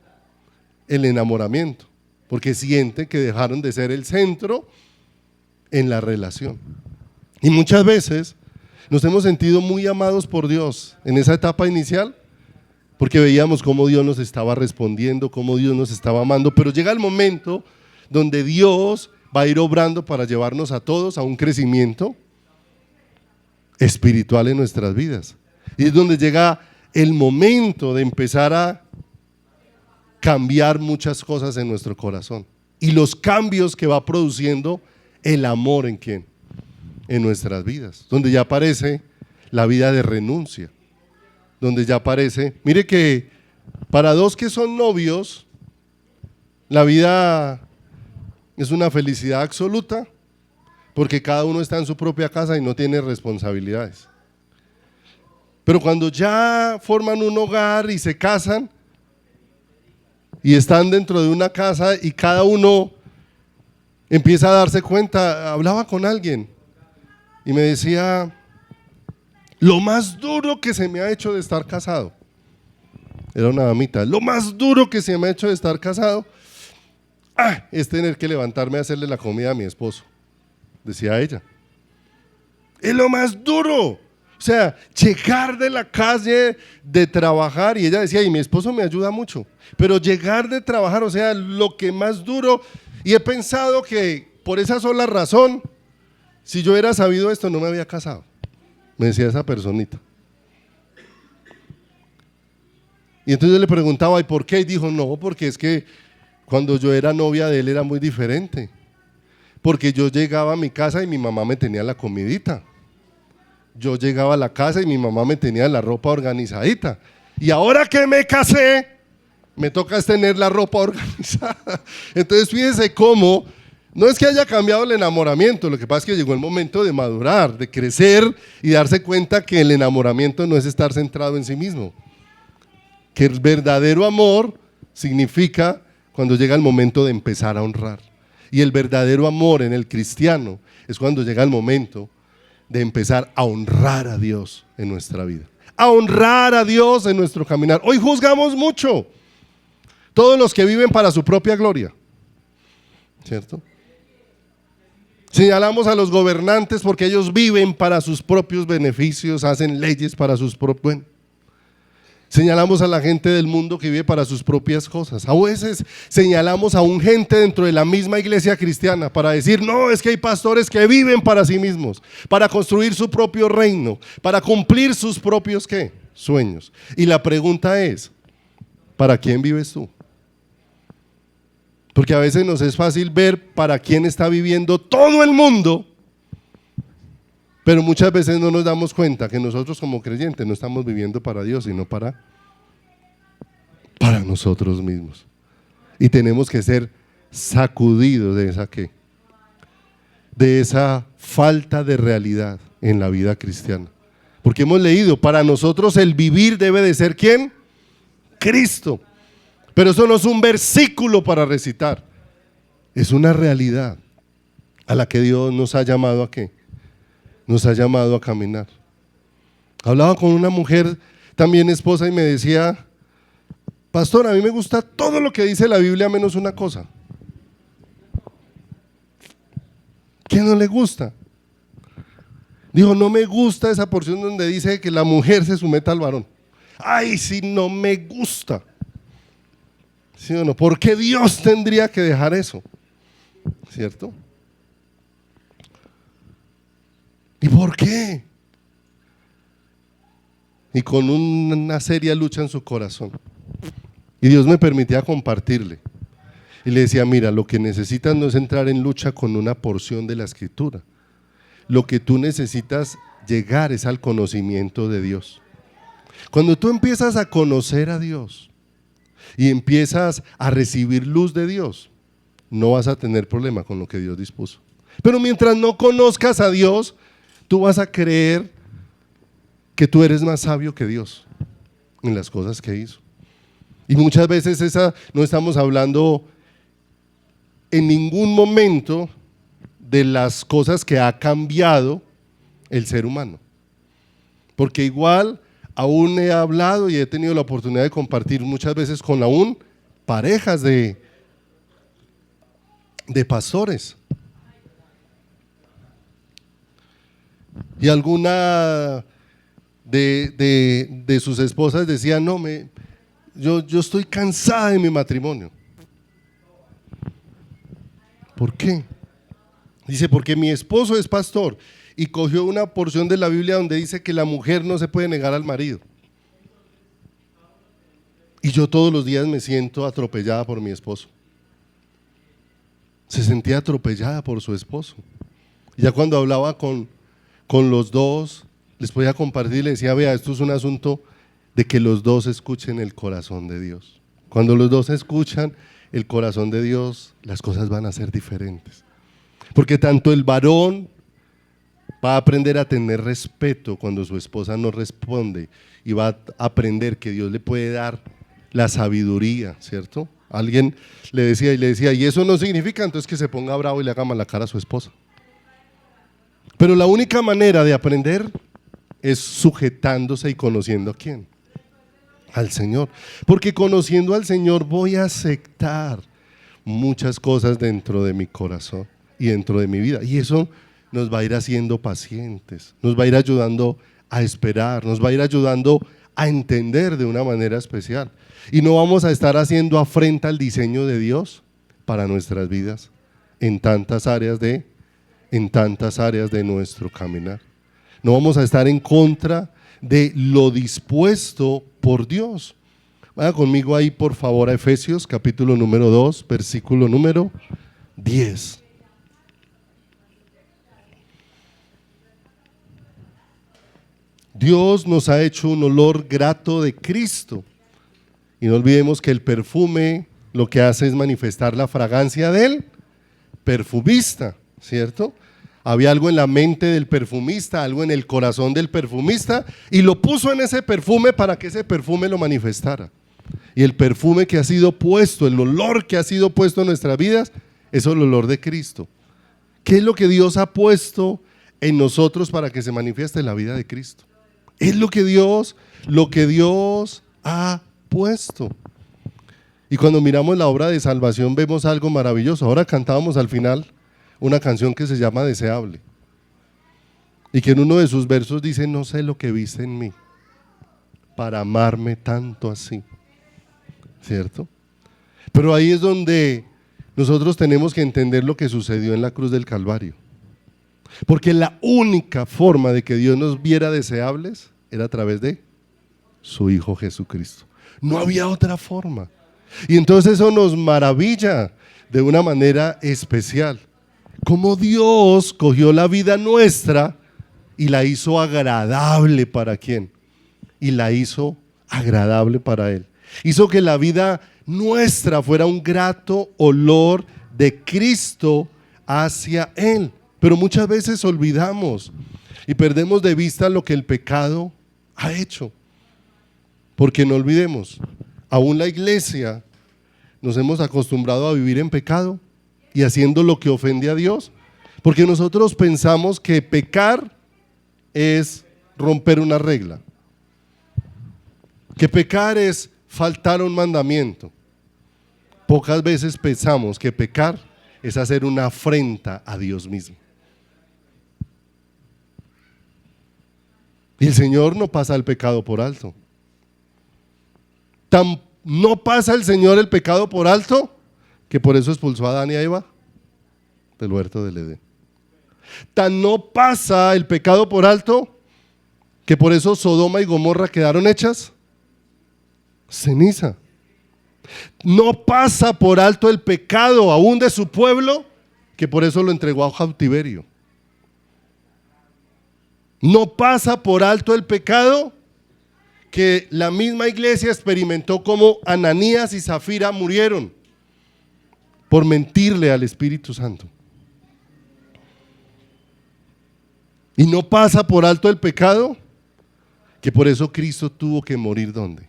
el enamoramiento, porque sienten que dejaron de ser el centro en la relación. Y muchas veces nos hemos sentido muy amados por Dios en esa etapa inicial, porque veíamos cómo Dios nos estaba respondiendo, cómo Dios nos estaba amando, pero llega el momento donde Dios va a ir obrando para llevarnos a todos a un crecimiento espiritual en nuestras vidas. Y es donde llega el momento de empezar a cambiar muchas cosas en nuestro corazón. Y los cambios que va produciendo el amor en ¿quién? En nuestras vidas. Donde ya aparece la vida de renuncia. Donde ya aparece, mire que para dos que son novios, la vida es una felicidad absoluta, porque cada uno está en su propia casa y no tiene responsabilidades. Pero cuando ya forman un hogar y se casan y están dentro de una casa y cada uno empieza a darse cuenta, hablaba con alguien y me decía, lo más duro que se me ha hecho de estar casado, era una damita, lo más duro que se me ha hecho de estar casado es tener que levantarme a hacerle la comida a mi esposo, decía ella. Es lo más duro. O sea, llegar de la calle, de trabajar, y ella decía, y mi esposo me ayuda mucho, pero llegar de trabajar, o sea, lo que más duro, y he pensado que por esa sola razón, si yo hubiera sabido esto, no me había casado, me decía esa personita. Y entonces yo le preguntaba, ¿y por qué? Y dijo, no, porque es que cuando yo era novia de él era muy diferente, porque yo llegaba a mi casa y mi mamá me tenía la comidita. Yo llegaba a la casa y mi mamá me tenía la ropa organizadita. Y ahora que me casé, me toca es tener la ropa organizada. Entonces fíjense cómo, no es que haya cambiado el enamoramiento, lo que pasa es que llegó el momento de madurar, de crecer y darse cuenta que el enamoramiento no es estar centrado en sí mismo. Que el verdadero amor significa cuando llega el momento de empezar a honrar. Y el verdadero amor en el cristiano es cuando llega el momento de empezar a honrar a Dios en nuestra vida. A honrar a Dios en nuestro caminar. Hoy juzgamos mucho. Todos los que viven para su propia gloria, ¿cierto? Señalamos a los gobernantes porque ellos viven para sus propios beneficios, hacen leyes para sus propios... Bueno, señalamos a la gente del mundo que vive para sus propias cosas. A veces señalamos a un gente dentro de la misma iglesia cristiana para decir, no, es que hay pastores que viven para sí mismos, para construir su propio reino, para cumplir sus propios, ¿qué? Sueños. Y la pregunta es, ¿para quién vives tú? Porque a veces nos es fácil ver para quién está viviendo todo el mundo, pero muchas veces no nos damos cuenta que nosotros como creyentes no estamos viviendo para Dios, sino para nosotros mismos. Y tenemos que ser sacudidos de esa ¿qué? De esa falta de realidad en la vida cristiana. Porque hemos leído, para nosotros el vivir debe de ser ¿quién? Cristo. Pero eso no es un versículo para recitar, es una realidad a la que Dios nos ha llamado a ¿qué? Nos ha llamado a caminar. Hablaba con una mujer, también esposa, y me decía, pastor, a mí me gusta todo lo que dice la Biblia menos una cosa. ¿Qué no le gusta? Dijo, no me gusta esa porción donde dice que la mujer se someta al varón. Ay, sí, no me gusta. ¿Sí o no? ¿Por qué Dios tendría que dejar eso? ¿Cierto? ¿Y por qué? Y con una seria lucha en su corazón. Y Dios me permitía compartirle. Y le decía, mira, lo que necesitas no es entrar en lucha con una porción de la Escritura. Lo que tú necesitas llegar es al conocimiento de Dios. Cuando tú empiezas a conocer a Dios y empiezas a recibir luz de Dios, no vas a tener problema con lo que Dios dispuso. Pero mientras no conozcas a Dios, tú vas a creer que tú eres más sabio que Dios en las cosas que hizo. Y muchas veces no estamos hablando en ningún momento de las cosas que ha cambiado el ser humano. Porque igual aún he hablado y he tenido la oportunidad de compartir muchas veces con aún parejas de pastores. Y alguna de sus esposas decía, no, yo estoy cansada de mi matrimonio. ¿Por qué? Dice, porque mi esposo es pastor y cogió una porción de la Biblia donde dice que la mujer no se puede negar al marido. Y yo todos los días me siento atropellada por mi esposo. Se sentía atropellada por su esposo. Y ya cuando hablaba con los dos, les podía compartir y les decía, vea, esto es un asunto de que los dos escuchen el corazón de Dios. Cuando los dos escuchan el corazón de Dios, las cosas van a ser diferentes. Porque tanto el varón va a aprender a tener respeto cuando su esposa no responde y va a aprender que Dios le puede dar la sabiduría, ¿cierto? Alguien le decía, y eso no significa entonces que se ponga bravo y le haga mala cara a su esposa. Pero la única manera de aprender es sujetándose y conociendo a quién, al Señor. Porque conociendo al Señor voy a aceptar muchas cosas dentro de mi corazón y dentro de mi vida. Y eso nos va a ir haciendo pacientes, nos va a ir ayudando a esperar, nos va a ir ayudando a entender de una manera especial. Y no vamos a estar haciendo afrenta al diseño de Dios para nuestras vidas en tantas áreas de nuestro caminar. No vamos a estar en contra de lo dispuesto por Dios. Vaya conmigo ahí por favor a Efesios capítulo número 2, versículo número 10. Dios nos ha hecho un olor grato de Cristo. Y no olvidemos que el perfume lo que hace es manifestar la fragancia del perfumista, ¿cierto? Había algo en la mente del perfumista, algo en el corazón del perfumista, y lo puso en ese perfume para que ese perfume lo manifestara. Y el perfume que ha sido puesto, el olor que ha sido puesto en nuestras vidas, es el olor de Cristo. ¿Qué es lo que Dios ha puesto en nosotros para que se manifieste la vida de Cristo? Es lo que Dios ha puesto. Y cuando miramos la obra de salvación vemos algo maravilloso. Ahora cantábamos al final una canción que se llama Deseable, y que en uno de sus versos dice: no sé lo que viste en mí para amarme tanto así, ¿cierto? Pero ahí es donde nosotros tenemos que entender lo que sucedió en la cruz del Calvario, porque la única forma de que Dios nos viera deseables era a través de su Hijo Jesucristo. No había otra forma. Y entonces eso nos maravilla de una manera especial. Cómo Dios cogió la vida nuestra y la hizo agradable para ¿quién? Y la hizo agradable para Él. Hizo que la vida nuestra fuera un grato olor de Cristo hacia Él. Pero muchas veces olvidamos y perdemos de vista lo que el pecado ha hecho. Porque no olvidemos, aún la iglesia nos hemos acostumbrado a vivir en pecado y haciendo lo que ofende a Dios, porque nosotros pensamos que pecar es romper una regla, que pecar es faltar a un mandamiento. Pocas veces pensamos que pecar es hacer una afrenta a Dios mismo. Y el Señor no pasa el pecado por alto. No pasa el Señor el pecado por alto, que por eso expulsó a Adán y a Eva del huerto del Edén. Tan no pasa el pecado por alto, que por eso Sodoma y Gomorra quedaron hechas ceniza. No pasa por alto el pecado aún de su pueblo, que por eso lo entregó a cautiverio. No pasa por alto el pecado, que la misma iglesia experimentó como Ananías y Zafira murieron por mentirle al Espíritu Santo. Y no pasa por alto el pecado, que por eso Cristo tuvo que morir ¿dónde?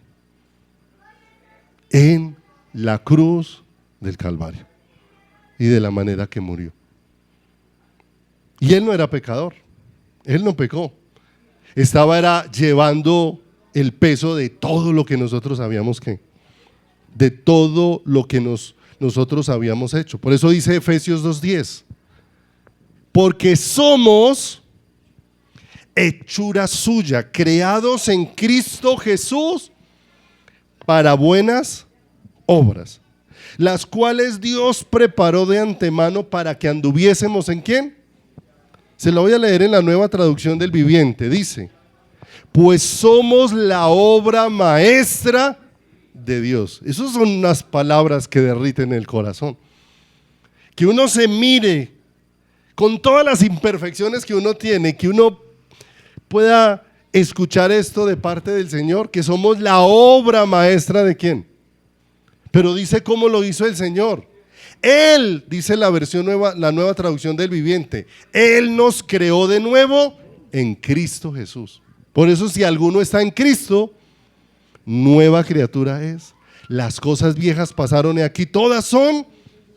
En la cruz del Calvario, y de la manera que murió. Y Él no era pecador, Él no pecó, era llevando el peso de todo lo que nosotros sabíamos de todo lo que nosotros habíamos hecho. Por eso dice Efesios 2:10, porque somos hechura suya, creados en Cristo Jesús para buenas obras, las cuales Dios preparó de antemano para que anduviésemos ¿en quién? Se lo voy a leer en la Nueva Traducción del Viviente. Dice: pues somos la obra maestra de Dios. Esas son unas palabras que derriten el corazón. Que uno se mire con todas las imperfecciones que uno tiene, que uno pueda escuchar esto de parte del Señor, que somos la obra maestra de ¿quién? Pero dice cómo lo hizo el Señor. Él, dice la versión nueva, la Nueva Traducción del Viviente, Él nos creó de nuevo en Cristo Jesús. Por eso si alguno está en Cristo, nueva criatura es. Las cosas viejas pasaron y aquí todas son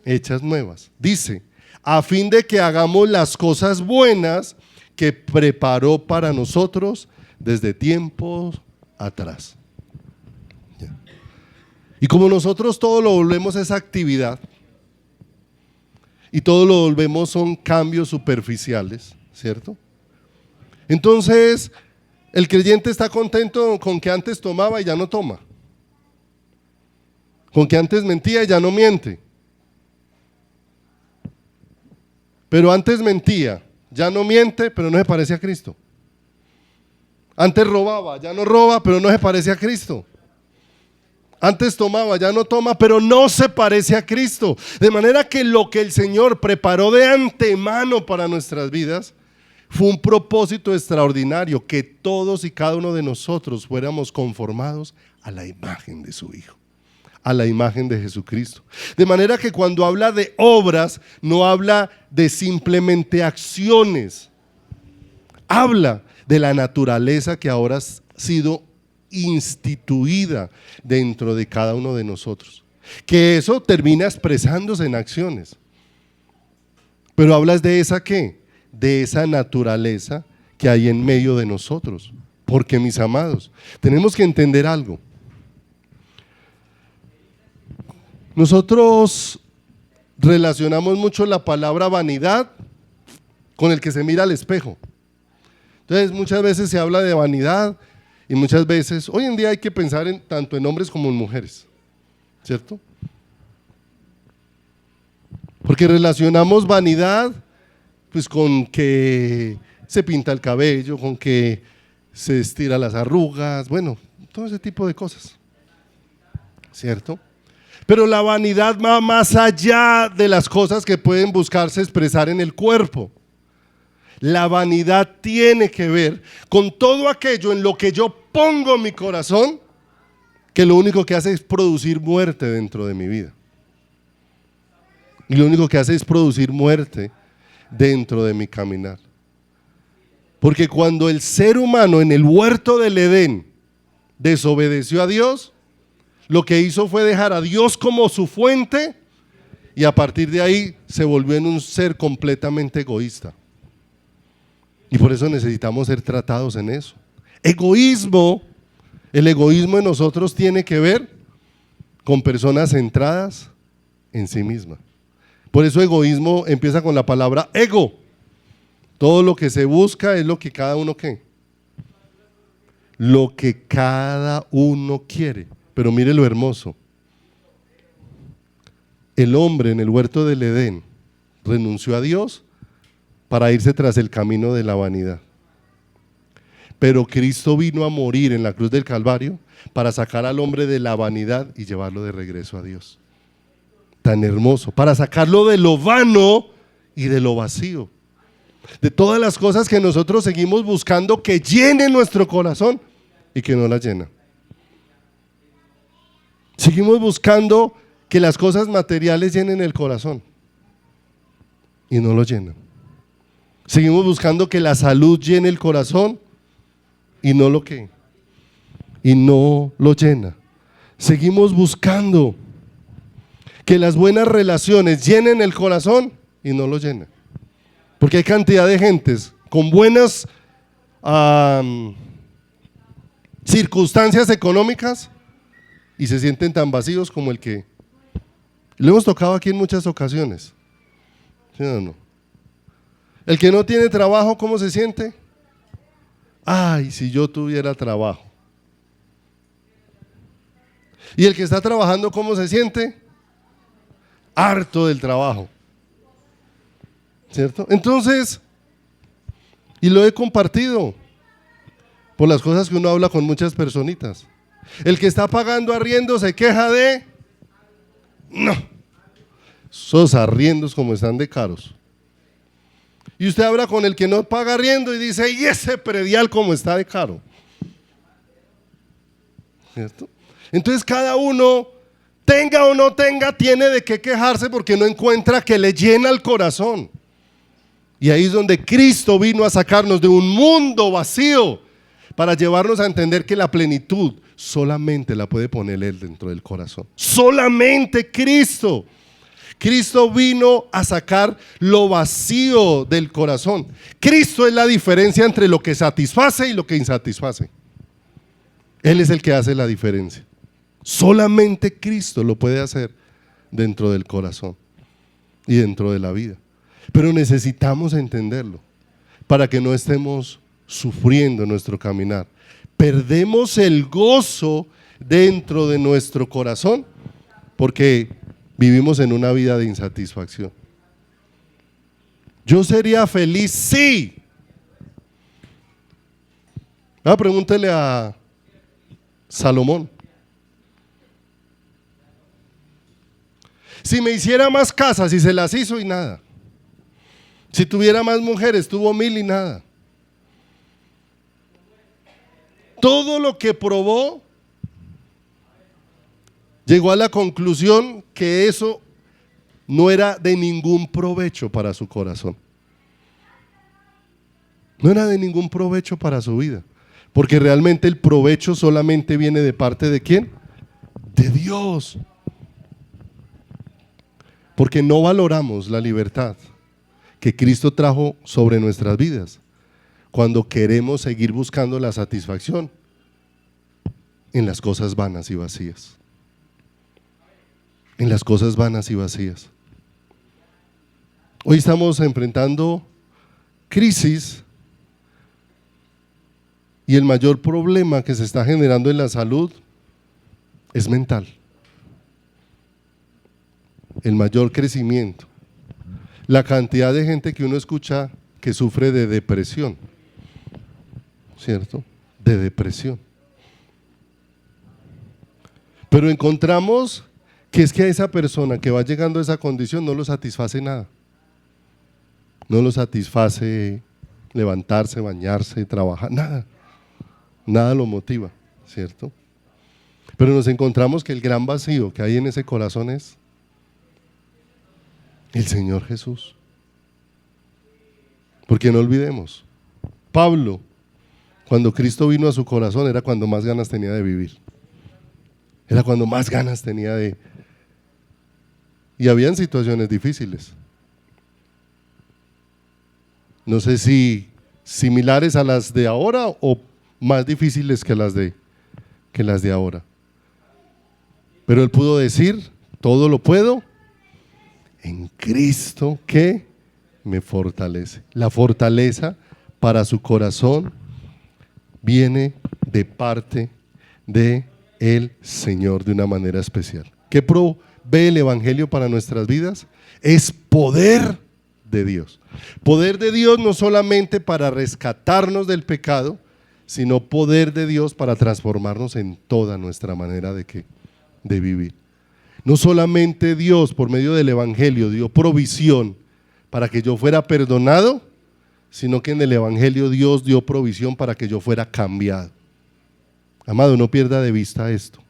hechas nuevas. Dice, a fin de que hagamos las cosas buenas que preparó para nosotros desde tiempos atrás. Ya. Y como nosotros todo lo volvemos a esa actividad, y todo lo volvemos son cambios superficiales, ¿cierto? Entonces, el creyente está contento con que antes tomaba y ya no toma, con que antes mentía y ya no miente, pero antes mentía, ya no miente, pero no se parece a Cristo. Antes robaba, ya no roba, pero no se parece a Cristo. Antes tomaba, ya no toma, pero no se parece a Cristo. De manera que lo que el Señor preparó de antemano para nuestras vidas Fue un propósito extraordinario que todos y cada uno de nosotros fuéramos conformados a la imagen de su Hijo, a la imagen de Jesucristo. De manera que cuando habla de obras, no habla de simplemente acciones, habla de la naturaleza que ahora ha sido instituida dentro de cada uno de nosotros, que eso termina expresándose en acciones. Pero hablas de esa ¿qué? De esa naturaleza que hay en medio de nosotros. Porque, mis amados, tenemos que entender algo. Nosotros relacionamos mucho la palabra vanidad con el que se mira al espejo. Entonces muchas veces se habla de vanidad y muchas veces, hoy en día hay que pensar tanto en hombres como en mujeres, ¿cierto? Porque relacionamos vanidad pues con que se pinta el cabello, con que se estira las arrugas, bueno, todo ese tipo de cosas, ¿cierto? Pero la vanidad va más allá de las cosas que pueden buscarse expresar en el cuerpo. La vanidad tiene que ver con todo aquello en lo que yo pongo mi corazón, que lo único que hace es producir muerte dentro de mi vida. Y lo único que hace es producir muerte dentro de mi caminar. Porque cuando el ser humano en el huerto del Edén desobedeció a Dios, lo que hizo fue dejar a Dios como su fuente y a partir de ahí se volvió en un ser completamente egoísta. Y por eso necesitamos ser tratados en eso. Egoísmo, el egoísmo en nosotros tiene que ver con personas centradas en sí mismas. Por eso egoísmo empieza con la palabra ego. Todo lo que se busca es lo que cada uno ¿qué? Lo que cada uno quiere. Pero mire lo hermoso. El hombre en el huerto del Edén renunció a Dios para irse tras el camino de la vanidad. Pero Cristo vino a morir en la cruz del Calvario para sacar al hombre de la vanidad y llevarlo de regreso a Dios. Tan hermoso, para sacarlo de lo vano y de lo vacío. De todas las cosas que nosotros seguimos buscando que llenen nuestro corazón y que no las llenan. Seguimos buscando que las cosas materiales llenen el corazón y no lo llenan. Seguimos buscando que la salud llene el corazón y no lo que, y no lo llena. Seguimos buscando que las buenas relaciones llenen el corazón y no lo llenan. Porque hay cantidad de gentes con buenas circunstancias económicas y se sienten tan vacíos como el que lo hemos tocado aquí en muchas ocasiones. ¿Sí o no? El que no tiene trabajo, ¿cómo se siente? Ay, si yo tuviera trabajo. Y el que está trabajando, ¿cómo se siente? Harto del trabajo. ¿Cierto? Entonces, y lo he compartido por las cosas que uno habla con muchas personitas. El que está pagando arriendo se queja de... No, esos arriendos como están de caros. Y usted habla con el que no paga arriendo y dice, y ese predial como está de caro. ¿Cierto? Entonces cada uno, tenga o no tenga, tiene de qué quejarse porque no encuentra que le llena el corazón. Y ahí es donde Cristo vino a sacarnos de un mundo vacío para llevarnos a entender que la plenitud solamente la puede poner Él dentro del corazón. Solamente Cristo. Cristo vino a sacar lo vacío del corazón. Cristo es la diferencia entre lo que satisface y lo que insatisface. Él es el que hace la diferencia. Solamente Cristo lo puede hacer dentro del corazón y dentro de la vida. Pero necesitamos entenderlo para que no estemos sufriendo nuestro caminar. Perdemos el gozo dentro de nuestro corazón porque vivimos en una vida de insatisfacción. Yo sería feliz, sí. Pregúntele a Salomón. Si me hiciera más casas y se las hizo y nada. Si tuviera más mujeres, tuvo 1000 y nada. Todo lo que probó, llegó a la conclusión que eso no era de ningún provecho para su corazón. No era de ningún provecho para su vida. Porque realmente el provecho solamente viene de parte ¿de quién? De Dios. Porque no valoramos la libertad que Cristo trajo sobre nuestras vidas cuando queremos seguir buscando la satisfacción en las cosas vanas y vacías. En las cosas vanas y vacías. Hoy estamos enfrentando crisis y el mayor problema que se está generando en la salud es mental. El mayor crecimiento. La cantidad de gente que uno escucha que sufre de depresión, ¿cierto? De depresión. Pero encontramos que es que a esa persona que va llegando a esa condición no lo satisface nada. No lo satisface levantarse, bañarse, trabajar, nada. Nada lo motiva, ¿cierto? Pero nos encontramos que el gran vacío que hay en ese corazón es el Señor Jesús. Porque no olvidemos, Pablo, cuando Cristo vino a su corazón, era cuando más ganas tenía de vivir. Era cuando más ganas tenía de... Y habían situaciones difíciles. No sé si similares a las de ahora o más difíciles que las de ahora. Pero él pudo decir, todo lo puedo en Cristo que me fortalece. La fortaleza para su corazón viene de parte de el Señor de una manera especial. ¿Qué provee el Evangelio para nuestras vidas? Es poder de Dios. Poder de Dios no solamente para rescatarnos del pecado, sino poder de Dios para transformarnos en toda nuestra manera de vivir. No solamente Dios por medio del Evangelio dio provisión para que yo fuera perdonado, sino que en el Evangelio Dios dio provisión para que yo fuera cambiado. Amado, no pierda de vista esto.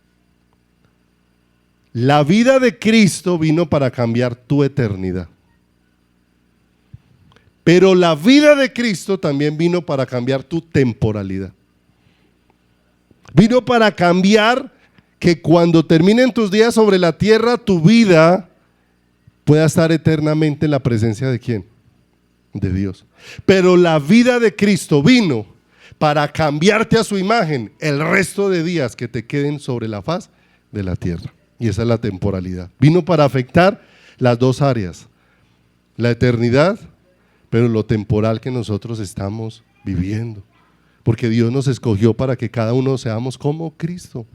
La vida de Cristo vino para cambiar tu eternidad. Pero la vida de Cristo también vino para cambiar tu temporalidad. Vino para cambiar que cuando terminen tus días sobre la tierra, tu vida pueda estar eternamente en la presencia ¿de quién? De Dios. Pero la vida de Cristo vino para cambiarte a su imagen el resto de días que te queden sobre la faz de la tierra. Y esa es la temporalidad. Vino para afectar las dos áreas, la eternidad, pero lo temporal que nosotros estamos viviendo. Porque Dios nos escogió para que cada uno seamos como Cristo.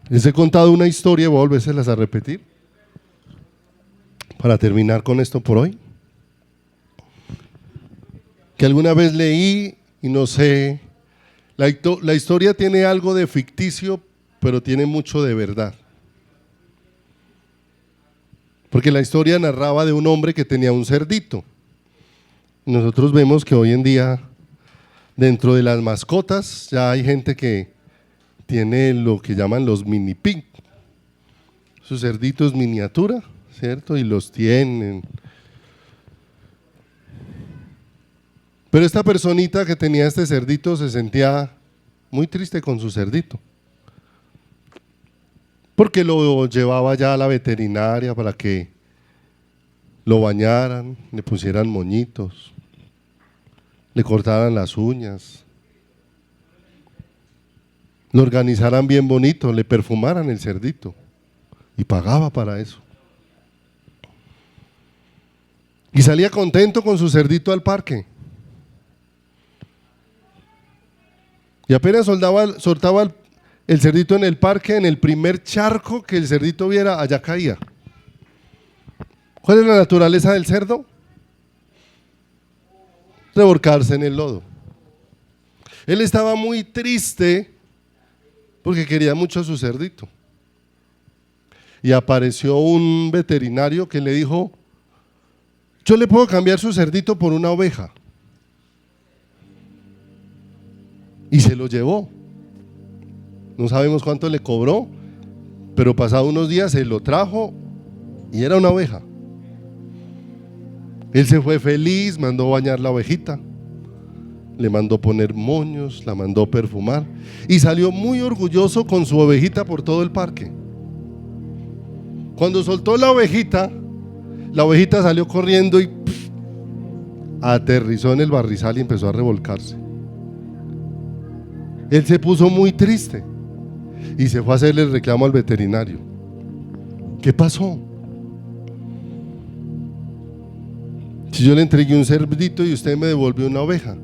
Les he contado una historia, voy a volvérselas a repetir para terminar con esto por hoy. Que alguna vez leí y no sé, la historia tiene algo de ficticio, pero tiene mucho de verdad. Porque la historia narraba de un hombre que tenía un cerdito. Nosotros vemos que hoy en día, dentro de las mascotas, ya hay gente que tiene lo que llaman los mini pig. Sus cerditos miniatura, ¿cierto? Y los tienen. Pero esta personita que tenía este cerdito se sentía muy triste con su cerdito. Porque lo llevaba ya a la veterinaria para que lo bañaran, le pusieran moñitos, le cortaran las uñas, lo organizaran bien bonito, le perfumaran el cerdito y pagaba para eso. Y salía contento con su cerdito al parque. Y apenas soltaba el cerdito en el parque, en el primer charco que el cerdito viera, allá caía. ¿Cuál es la naturaleza del cerdo? Revolcarse en el lodo. Él estaba muy triste porque quería mucho a su cerdito. Y apareció un veterinario que le dijo, yo le puedo cambiar su cerdito por una oveja. Y se lo llevó. No sabemos cuánto le cobró, pero pasados unos días se lo trajo y era una oveja. Él se fue feliz, mandó bañar la ovejita, le mandó poner moños, la mandó perfumar y salió muy orgulloso con su ovejita por todo el parque. Cuando soltó la ovejita salió corriendo y aterrizó en el barrizal y empezó a revolcarse. Él se puso muy triste y se fue a hacerle el reclamo al veterinario. ¿Qué pasó? Si yo le entregué un cerdito y usted me devolvió una oveja.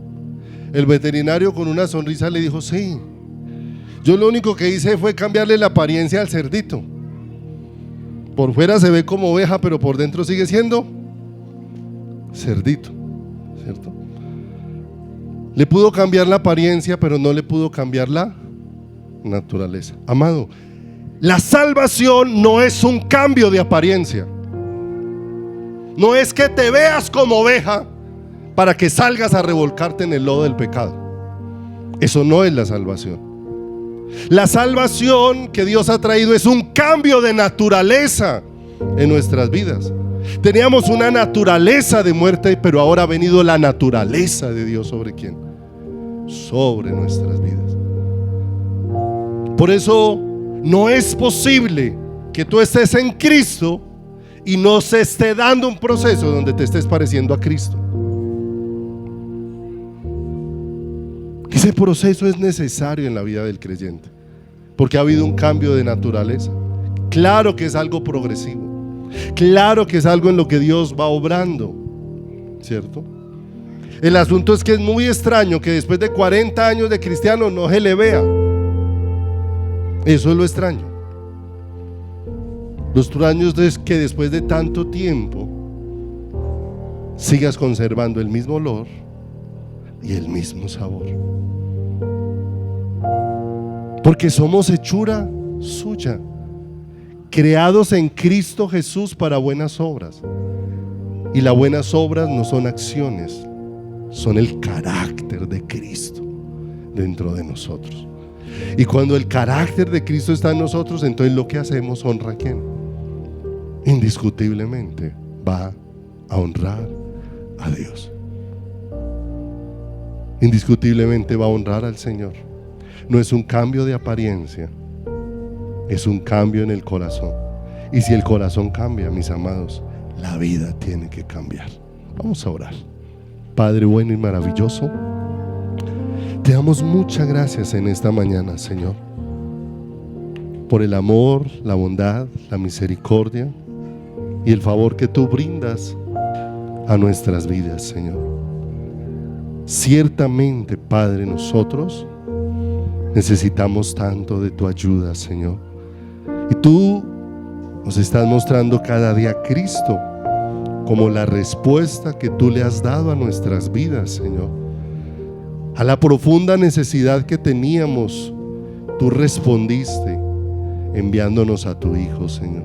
El veterinario con una sonrisa le dijo: sí, yo lo único que hice fue cambiarle la apariencia al cerdito. Por fuera se ve como oveja, pero por dentro sigue siendo cerdito, ¿cierto? Le pudo cambiar la apariencia, pero no le pudo cambiar la naturaleza. Amado, la salvación no es un cambio de apariencia. No es que te veas como oveja para que salgas a revolcarte en el lodo del pecado. Eso no es la salvación. La salvación que Dios ha traído es un cambio de naturaleza en nuestras vidas. Teníamos una naturaleza de muerte, pero ahora ha venido la naturaleza de Dios. ¿Sobre quién? Sobre nuestras vidas. Por eso no es posible que tú estés en Cristo y no se esté dando un proceso donde te estés pareciendo a Cristo. Ese proceso es necesario en la vida del creyente, porque ha habido un cambio de naturaleza. Claro que es algo progresivo, claro que es algo en lo que Dios va obrando, ¿cierto? El asunto es que es muy extraño que después de 40 años de cristiano no se le vea. Eso es lo extraño. Lo extraño es que después de tanto tiempo sigas conservando el mismo olor y el mismo sabor, porque somos hechura suya, creados en Cristo Jesús para buenas obras. Y las buenas obras no son acciones, son el carácter de Cristo dentro de nosotros. Y cuando el carácter de Cristo está en nosotros, entonces lo que hacemos honra a ¿quién? Indiscutiblemente va a honrar a Dios. Indiscutiblemente va a honrar al Señor. No es un cambio de apariencia, es un cambio en el corazón. Y si el corazón cambia, mis amados, la vida tiene que cambiar. Vamos a orar. Padre bueno y maravilloso, te damos muchas gracias en esta mañana, Señor, por el amor, la bondad, la misericordia y el favor que tú brindas a nuestras vidas, Señor. Ciertamente, Padre, nosotros necesitamos tanto de tu ayuda, Señor. Y tú nos estás mostrando cada día a Cristo como la respuesta que tú le has dado a nuestras vidas, Señor. A la profunda necesidad que teníamos, tú respondiste enviándonos a tu Hijo, Señor.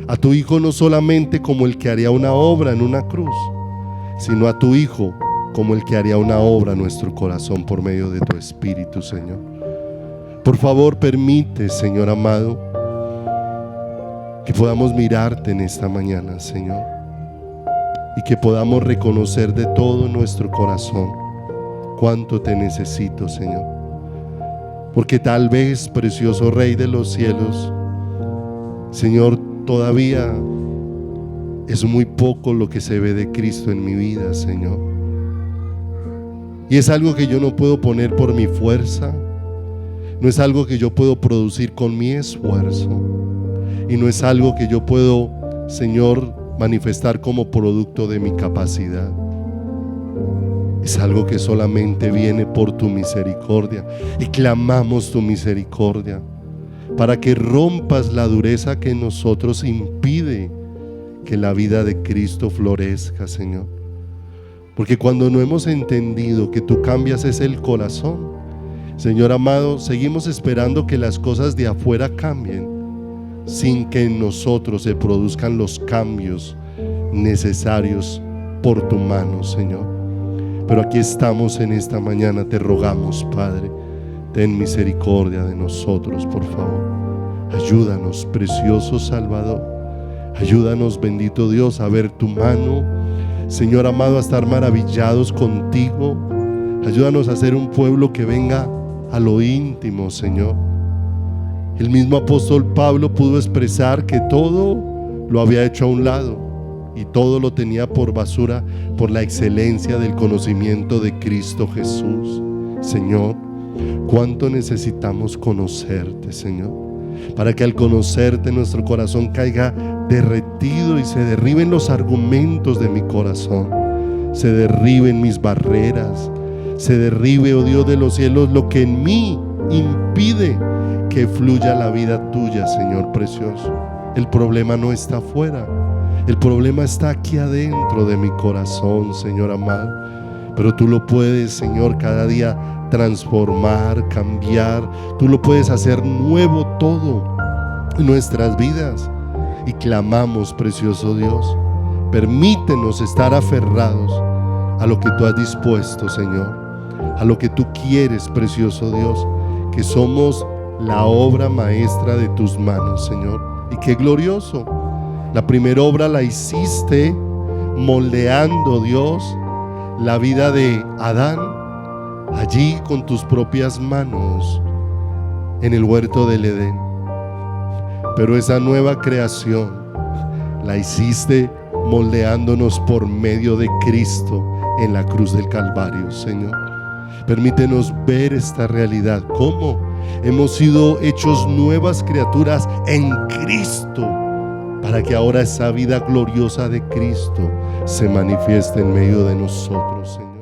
A tu Hijo no solamente como el que haría una obra en una cruz, sino a tu Hijo como el que haría una obra en nuestro corazón por medio de tu Espíritu, Señor. Por favor, permite, Señor amado, que podamos mirarte en esta mañana, Señor, y que podamos reconocer de todo nuestro corazón cuánto te necesito, Señor. Porque tal vez, precioso Rey de los cielos, Señor, todavía es muy poco lo que se ve de Cristo en mi vida, Señor. Y es algo que yo no puedo poner por mi fuerza, no es algo que yo puedo producir con mi esfuerzo, y no es algo que yo puedo, Señor, manifestar como producto de mi capacidad. Es algo que solamente viene por tu misericordia, y clamamos tu misericordia para que rompas la dureza que en nosotros impide que la vida de Cristo florezca, Señor. Porque cuando no hemos entendido que tú cambias es el corazón, Señor amado, seguimos esperando que las cosas de afuera cambien sin que en nosotros se produzcan los cambios necesarios por tu mano, Señor. Pero aquí estamos en esta mañana, te rogamos, Padre, ten misericordia de nosotros, por favor. Ayúdanos, precioso Salvador. Ayúdanos, bendito Dios, a ver tu mano, Señor amado, a estar maravillados contigo. Ayúdanos a ser un pueblo que venga a lo íntimo, Señor. El mismo apóstol Pablo pudo expresar que todo lo había hecho a un lado y todo lo tenía por basura por la excelencia del conocimiento de Cristo Jesús. Señor, cuánto necesitamos conocerte, Señor, para que al conocerte nuestro corazón caiga derretido y se derriben los argumentos de mi corazón, se derriben mis barreras, se derribe, oh Dios de los cielos, lo que en mí impide que fluya la vida tuya, Señor precioso. El problema no está afuera, el problema está aquí adentro de mi corazón, Señor amado. Pero tú lo puedes, Señor, cada día transformar, cambiar. Tú lo puedes hacer nuevo todo en nuestras vidas. Y clamamos, precioso Dios, permítenos estar aferrados a lo que tú has dispuesto, Señor, a lo que tú quieres, precioso Dios, que somos la obra maestra de tus manos, Señor. Y qué glorioso, la primera obra la hiciste moldeando, Dios, la vida de Adán allí con tus propias manos en el huerto del Edén. Pero esa nueva creación la hiciste moldeándonos por medio de Cristo en la cruz del Calvario, Señor. Permítenos ver esta realidad, cómo hemos sido hechos nuevas criaturas en Cristo, para que ahora esa vida gloriosa de Cristo se manifieste en medio de nosotros, Señor.